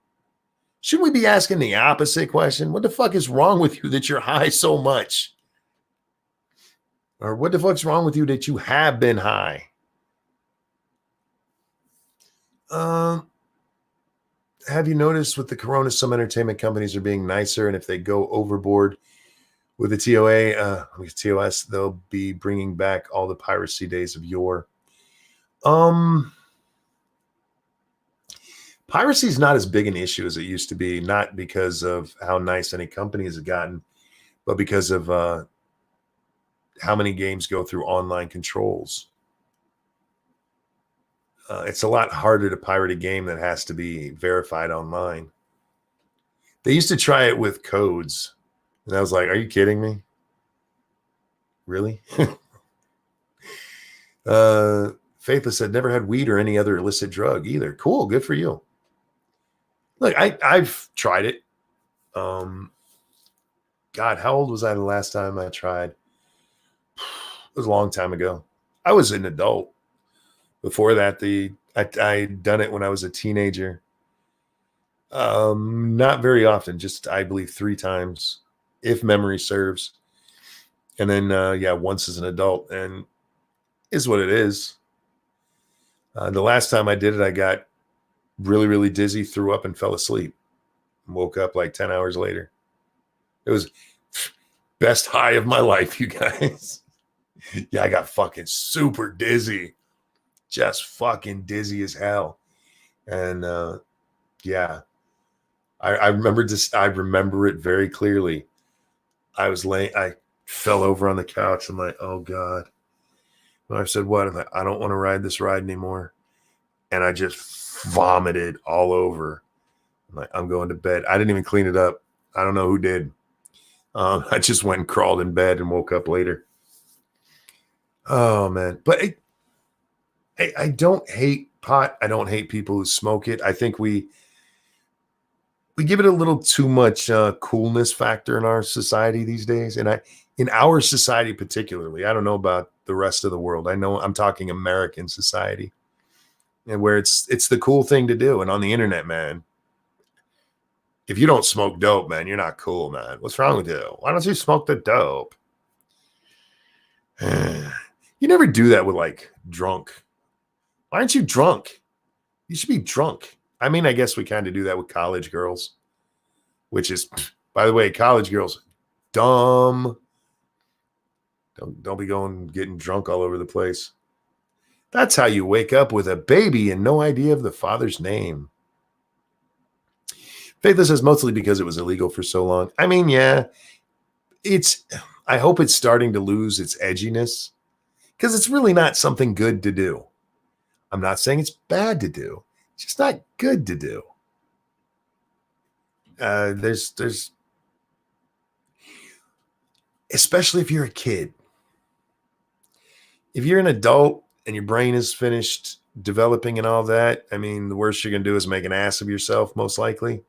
[SPEAKER 1] Shouldn't we be asking the opposite question? What the fuck is wrong with you that you're high so much? Or what the fuck's wrong with you that you have been high? Have you noticed with the corona, some entertainment companies are being nicer, and if they go overboard with the TOS, they'll be bringing back all the piracy days of yore. Piracy is not as big an issue as it used to be, not because of how nice any companies have gotten, but because of how many games go through online controls. It's a lot harder to pirate a game that has to be verified online. They used to try it with codes, and I was like, are you kidding me? Really? Faithless said, never had weed or any other illicit drug either. Cool, good for you. Look, I've tried it. God, how old was I the last time I tried? It was a long time ago. I was an adult. Before that, I'd done it when I was a teenager. Not very often, just I believe 3 times, if memory serves. And then, once as an adult, and is what it is. The last time I did it, I got really, really dizzy, threw up, and fell asleep. Woke up like 10 hours later. It was best high of my life, you guys. Yeah, I got fucking super dizzy. Just fucking dizzy as hell. And I remember it very clearly. I fell over on the couch. I'm like, oh God. And I said, what? I'm like, I don't want to ride this ride anymore. And I just vomited all over. I'm like, I'm going to bed. I didn't even clean it up. I don't know who did. I just went and crawled in bed and woke up later. Oh man. But I don't hate pot. I don't hate people who smoke it. I think we we give it a little too much coolness factor in our society these days. And in our society particularly, I don't know about the rest of the world. I know I'm talking American society, and where it's the cool thing to do. And on the internet, man, if you don't smoke dope, man, you're not cool, man. What's wrong with you? Why don't you smoke the dope? You never do that with like drunk. Why aren't you drunk? You should be drunk. I mean, I guess we kind of do that with college girls, which is, by the way, college girls, dumb. Don't be getting drunk all over the place. That's how you wake up with a baby and no idea of the father's name. Faithless says mostly because it was illegal for so long. I mean, yeah, I hope it's starting to lose its edginess because it's really not something good to do. I'm not saying it's bad to do. It's just not good to do. There's, especially if you're a kid. If you're an adult and your brain is finished developing and all that, I mean, the worst you're going to do is make an ass of yourself, most likely.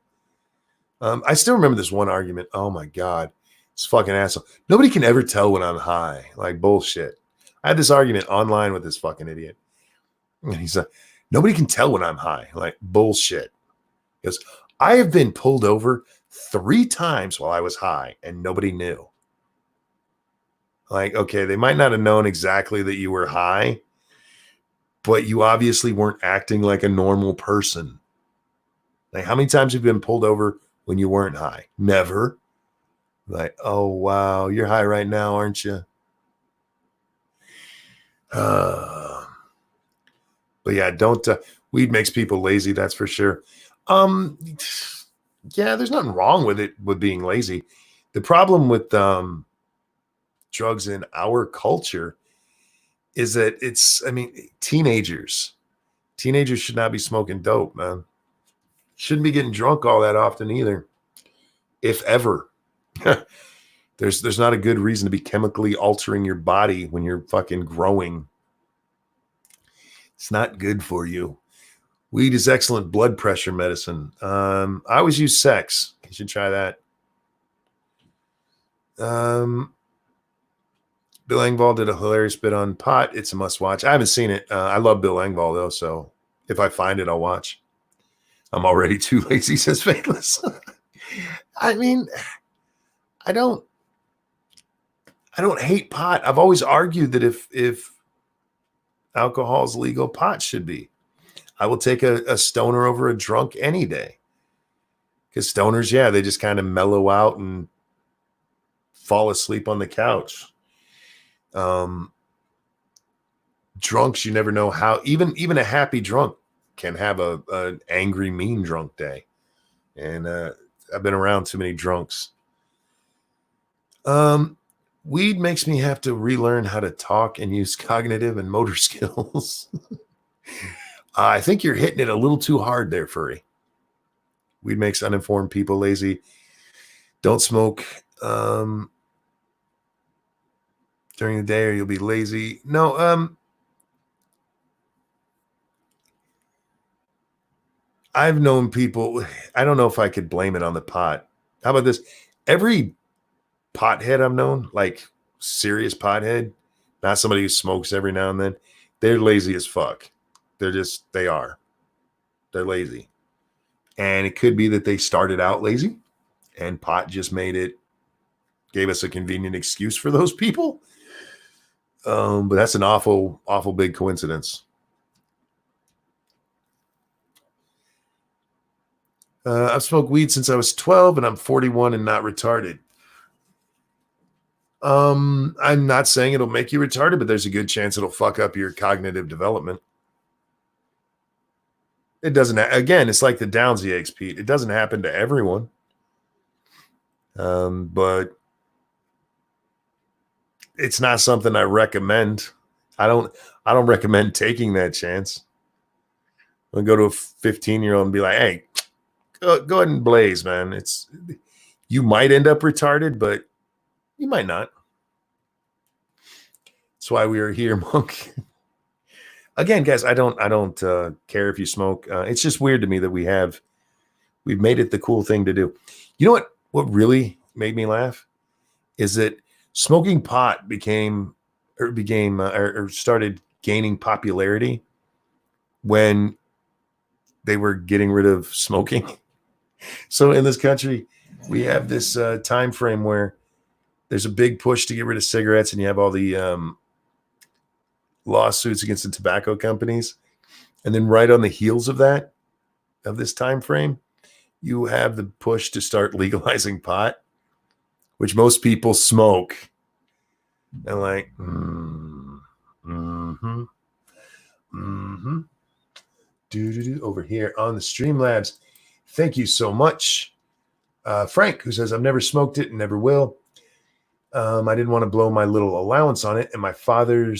[SPEAKER 1] I still remember this one argument. Oh my God, this fucking asshole. Nobody can ever tell when I'm high. Like bullshit. I had this argument online with this fucking idiot. And he's like, nobody can tell when I'm high. Like bullshit. He goes, I have been pulled over 3 times while I was high and nobody knew. Like, okay, they might not have known exactly that you were high, but you obviously weren't acting like a normal person. Like, how many times have you been pulled over when you weren't high? Never. Like, oh, wow, you're high right now, aren't you? But yeah, don't, weed makes people lazy, that's for sure. Yeah, there's nothing wrong with it, with being lazy. The problem with drugs in our culture is that teenagers should not be smoking dope, man. Shouldn't be getting drunk all that often either, if ever. There's not a good reason to be chemically altering your body when you're fucking growing. It's not good for you. Weed is excellent blood pressure medicine. I always use sex. You should try that. Bill Engvall did a hilarious bit on pot. It's a must watch. I haven't seen it. I love Bill Engvall though, so if I find it, I'll watch. I'm already too lazy, says Faithless. I mean, I don't hate pot. I've always argued that if alcohol is legal, pot should be. I will take a stoner over a drunk any day. Because stoners, yeah, they just kind of mellow out and fall asleep on the couch. Drunks, you never know how. Even a happy drunk can have an angry, mean drunk day. And I've been around too many drunks. Weed makes me have to relearn how to talk and use cognitive and motor skills. I think you're hitting it a little too hard there, Furry. Weed makes uninformed people lazy. Don't smoke during the day or you'll be lazy. No, I've known people, I don't know if I could blame it on the pot. How about this? Every pothead I've known, like serious pothead, not somebody who smokes every now and then, they're lazy as fuck. They're lazy. And it could be that they started out lazy and pot just gave us a convenient excuse for those people. But that's an awful, awful big coincidence. I've smoked weed since I was 12 and I'm 41 and not retarded. I'm not saying it'll make you retarded, but there's a good chance it'll fuck up your cognitive development. It doesn't, again, it's like the Downsy eggs, Pete. It doesn't happen to everyone. But it's not something I recommend. I don't recommend taking that chance. I'll go to a 15-year-old and be like, hey, go ahead and blaze, man. You might end up retarded, but you might not. That's why we are here, Monk. Again, guys, I don't care if you smoke. It's just weird to me that we have We've made it the cool thing to do. You know what really made me laugh is that smoking pot started gaining popularity when they were getting rid of smoking. So in this country, we have this time frame where there's a big push to get rid of cigarettes, and you have all the lawsuits against the tobacco companies. And then right on the heels of this time frame, you have the push to start legalizing pot, which most people smoke. And like, over here on the Streamlabs. Thank you so much. Frank, who says, I've never smoked it and never will. I didn't want to blow my little allowance on it. And my father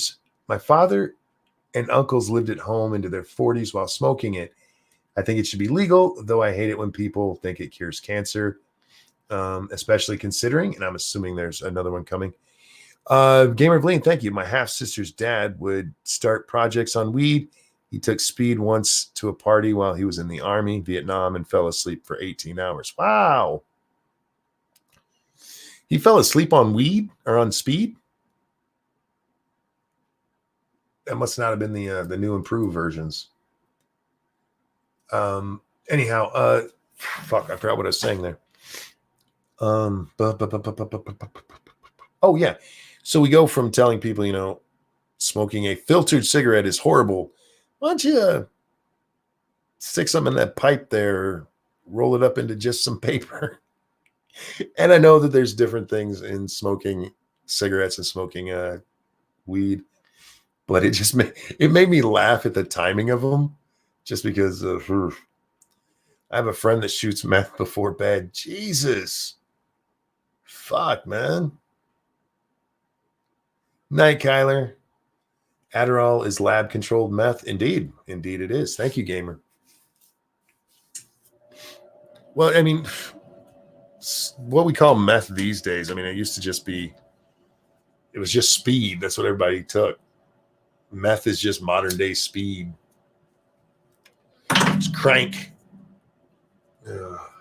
[SPEAKER 1] and uncles lived at home into their 40s while smoking it. I think it should be legal, though I hate it when people think it cures cancer, especially considering, and I'm assuming there's another one coming. Gamer Blaine, thank you. My half-sister's dad would start projects on weed. He took speed once to a party while he was in the Army, Vietnam, and fell asleep for 18 hours. Wow. He fell asleep on weed or on speed? That must not have been the new improved versions. Anyhow, fuck, I forgot what I was saying there. Oh yeah. So we go from telling people, smoking a filtered cigarette is horrible. Why don't you stick something in that pipe there, roll it up into just some paper? And I know that there's different things in smoking cigarettes and smoking weed, but it made me laugh at the timing of them, just because I have a friend that shoots meth before bed. Jesus. Fuck, man. Night, Kyler. Adderall is lab-controlled meth. Indeed. Indeed it is. Thank you, gamer. Well, I mean, what we call meth these days, I mean, it used to just be, it was just speed. That's what everybody took. Meth is just modern-day speed. It's crank.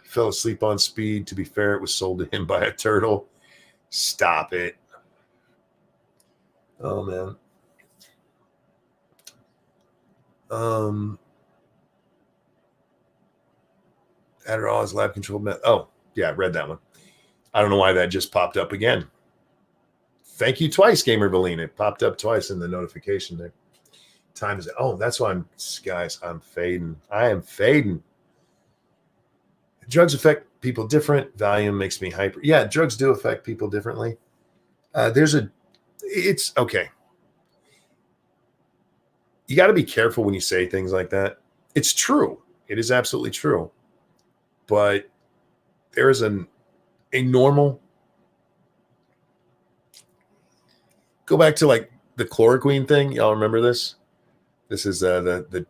[SPEAKER 1] Fell asleep on speed. To be fair, it was sold to him by a turtle. Stop it. Oh, man. Adderall is lab controlled meth. Oh, yeah, I read that one. I don't know why that just popped up again. Thank you twice, Gamer Valine. It popped up twice in the notification there. Time is, that's why I'm fading. I am fading. Drugs affect people different. Valium makes me hyper. Yeah, drugs do affect people differently. It's okay. You got to be careful when you say things like that. It's true. It is absolutely true. But there is a normal. Go back to like the chloroquine thing. Y'all remember this? This is the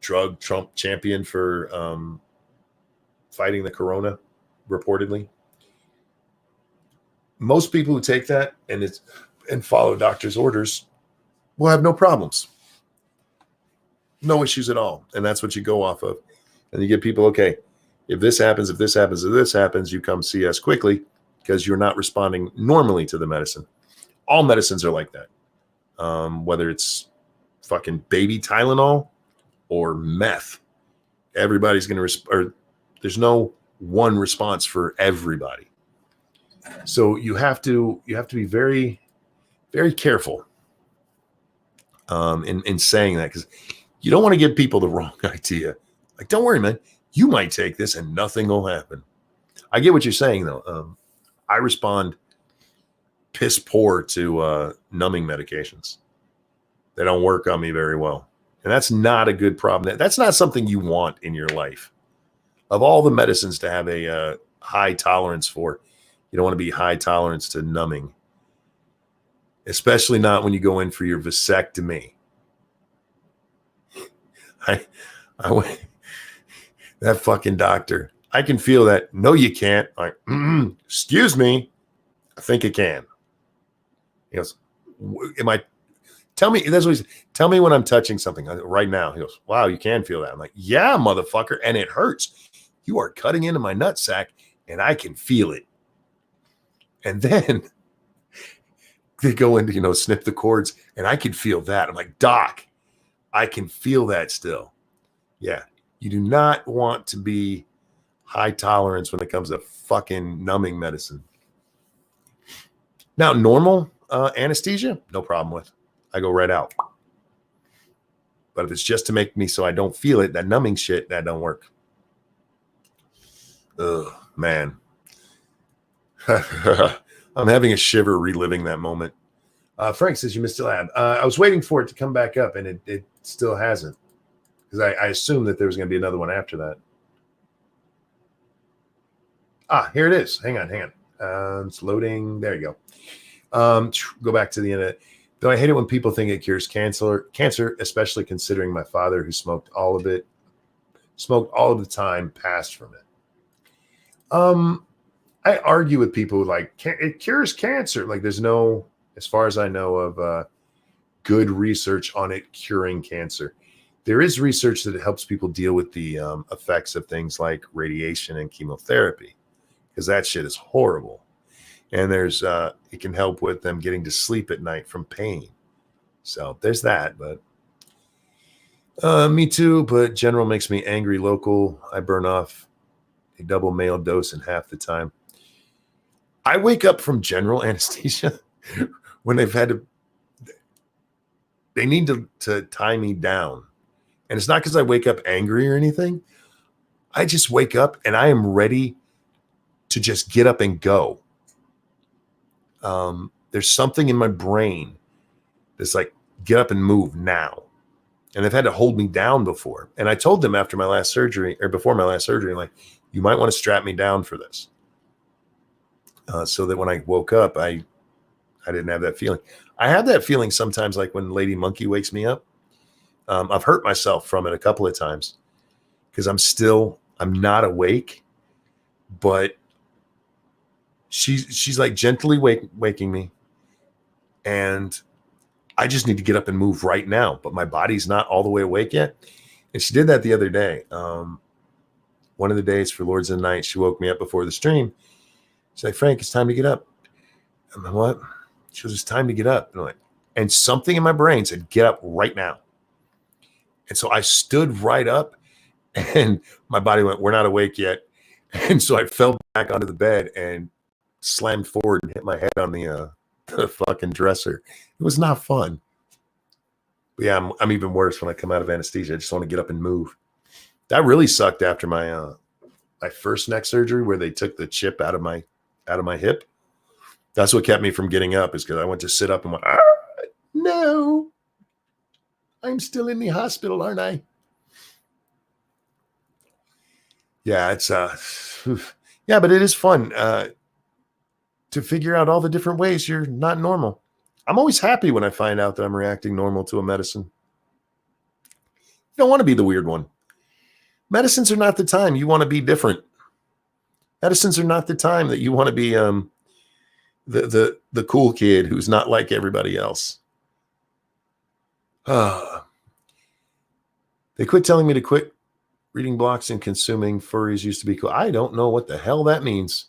[SPEAKER 1] drug Trump champion for fighting the corona, reportedly. Most people who take that and follow doctor's orders will have no problems. No issues at all. And that's what you go off of. And you get people, okay, if this happens, you come see us quickly because you're not responding normally to the medicine. All medicines are like that. Whether it's fucking baby Tylenol or meth, everybody's going to there's no one response for everybody. So you have to be very, very careful in saying that, because you don't want to give people the wrong idea. Like, don't worry, man. You might take this and nothing will happen. I get what you're saying, though. I respond piss poor to numbing medications. They don't work on me very well. And that's not a good problem. That's not something you want in your life. Of all the medicines to have a high tolerance for, you don't want to be high tolerance to numbing. Especially not when you go in for your vasectomy. I went, that fucking doctor. I can feel that. No, you can't. Like, excuse me. I think it can. He goes, tell me, that's what he said. Tell me when I'm touching something right now. He goes, wow, you can feel that. I'm like, yeah, motherfucker. And it hurts. You are cutting into my nutsack and I can feel it. And then they go in to, snip the cords and I can feel that. I'm like, Doc, I can feel that still. Yeah. You do not want to be high tolerance when it comes to fucking numbing medicine. Now, normal anesthesia, no problem with. I go right out. But if it's just to make me so I don't feel it, that numbing shit, that don't work. Ugh, man. I'm having a shiver reliving that moment. Frank says you missed a lab. I was waiting for it to come back up, and it still hasn't. Because I assumed that there was going to be another one after that. Here it is. Hang on. It's loading. There you go. Go back to the end of it. Though I hate it when people think it cures cancer, especially considering my father, who smoked all of the time, passed from it. I argue with people like it cures cancer. Like there's no, as far as I know of, good research on it curing cancer. There is research that helps people deal with the effects of things like radiation and chemotherapy, because that shit is horrible. And there's it can help with them getting to sleep at night from pain. So there's that. But me too. But general makes me angry. Local, I burn off a double male dose in half the time. I wake up from general anesthesia when they need to tie me down. And it's not because I wake up angry or anything. I just wake up and I am ready to just get up and go. There's something in my brain that's like, get up and move now. And they've had to hold me down before. And I told them before my last surgery, like, you might want to strap me down for this. So that when I woke up, I didn't have that feeling. I have that feeling sometimes, like when Lady Monkey wakes me up. I've hurt myself from it a couple of times because I'm not awake, but she's like gently waking me, and I just need to get up and move right now, but my body's not all the way awake yet. And she did that the other day. One of the days for Lords of the Night, she woke me up before the stream. She's like, Frank, it's time to get up. I'm like, what? She goes, it's time to get up. And something in my brain said, get up right now. And so I stood right up, and my body went, we're not awake yet. And so I fell back onto the bed and slammed forward and hit my head on the fucking dresser. It was not fun. But yeah, I'm even worse when I come out of anesthesia. I just want to get up and move. That really sucked after my first neck surgery, where they took the chip out of my hip. That's what kept me from getting up, is because I went to sit up and went, no, I'm still in the hospital, aren't I? Yeah, it's yeah, but it is fun to figure out all the different ways you're not normal. I'm always happy when I find out that I'm reacting normal to a medicine. You don't want to be the weird one. Medicines are not the time you want to be different. Medicines are not the time that you want to be the cool kid who's not like everybody else. They quit telling me to quit reading blocks and consuming furries used to be cool. I don't know what the hell that means.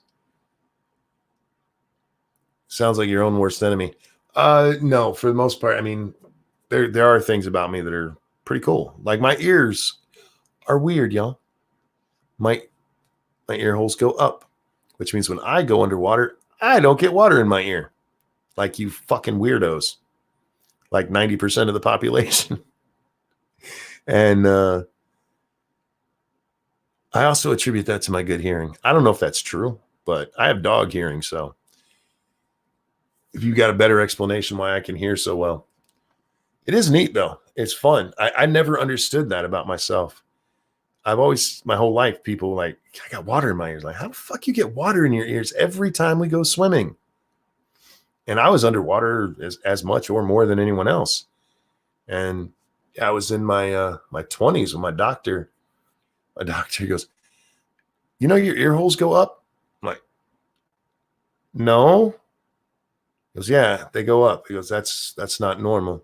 [SPEAKER 1] Sounds like your own worst enemy. No, for the most part. I mean, there are things about me that are pretty cool. Like my ears are weird, y'all. My ear holes go up, which means when I go underwater, I don't get water in my ear. Like you fucking weirdos. Like 90% of the population. And I also attribute that to my good hearing. I don't know if that's true, but I have dog hearing. So if you got a better explanation why I can hear so well, it is neat though. It's fun. I never understood that about myself. I've always, my whole life, people like, I got water in my ears. Like, how the fuck you get water in your ears every time we go swimming? And I was underwater as much or more than anyone else. And I was in my 20s when my doctor goes, you know, your ear holes go up? I'm like, no. He goes, yeah, they go up. He goes, that's not normal.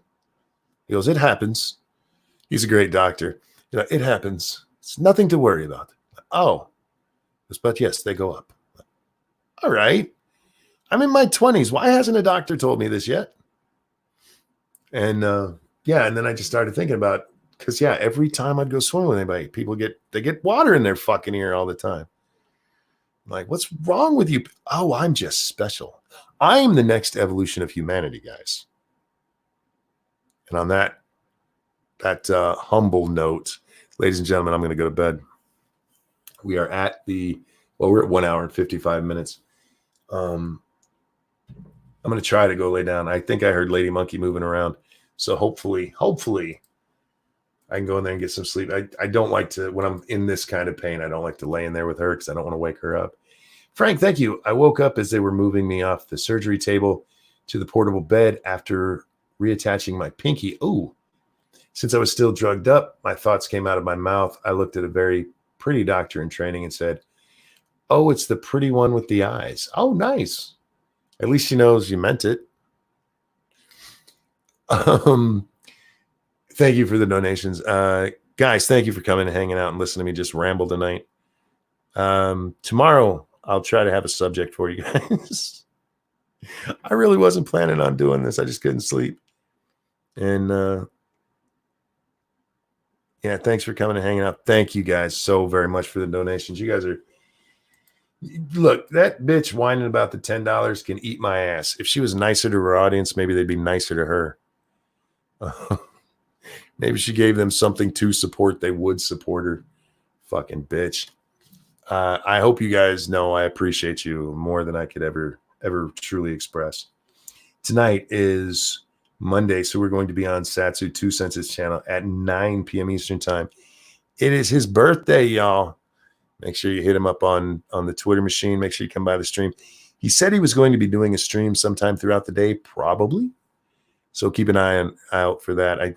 [SPEAKER 1] He goes, it happens. He's a great doctor. You know, it happens. It's nothing to worry about. Oh, But yes, they go up. All right. I'm in my 20s. Why hasn't a doctor told me this yet? And and then I just started thinking about, because every time I'd go swimming with anybody, people get water in their fucking ear all the time. I'm like, what's wrong with you? Oh, I'm just special. I'm the next evolution of humanity, guys. And on that humble note, ladies and gentlemen, I'm going to go to bed. We are at we're at 1 hour and 55 minutes. I'm going to try to go lay down. I think I heard Lady Monkey moving around. So hopefully I can go in there and get some sleep. I don't like to, when I'm in this kind of pain, I don't like to lay in there with her because I don't want to wake her up. Frank, thank you. I woke up as they were moving me off the surgery table to the portable bed after reattaching my pinky. Ooh. Since I was still drugged up, my thoughts came out of my mouth. I looked at a very pretty doctor in training and said, "Oh, it's the pretty one with the eyes." Oh, nice. At least she knows you meant it. Thank you for the donations. Guys, thank you for coming and hanging out and listening to me just ramble tonight. Tomorrow, I'll try to have a subject for you guys. I really wasn't planning on doing this. I just couldn't sleep. And thanks for coming and hanging out. Thank you guys so very much for the donations. You guys are, look, that bitch whining about the $10 can eat my ass. If she was nicer to her audience, maybe they'd be nicer to her. Maybe she gave them something to support. They would support her. Fucking bitch. I hope you guys know I appreciate you more than I could ever truly express. Tonight is Monday, so we're going to be on Satsu 2 Senses channel at 9 p.m. Eastern time. It is his birthday, y'all. Make sure you hit him up on the Twitter machine. Make sure you come by the stream. He said he was going to be doing a stream sometime throughout the day, probably. So keep an eye out for that.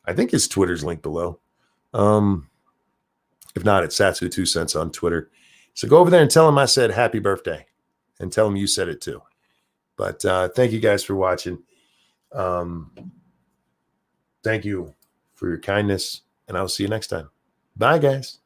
[SPEAKER 1] I think his Twitter's linked below. If not, it's Satsu 2 Cents on Twitter. So go over there and tell him I said happy birthday, and tell him you said it too. But thank you guys for watching. Thank you for your kindness, and I'll see you next time. Bye, guys.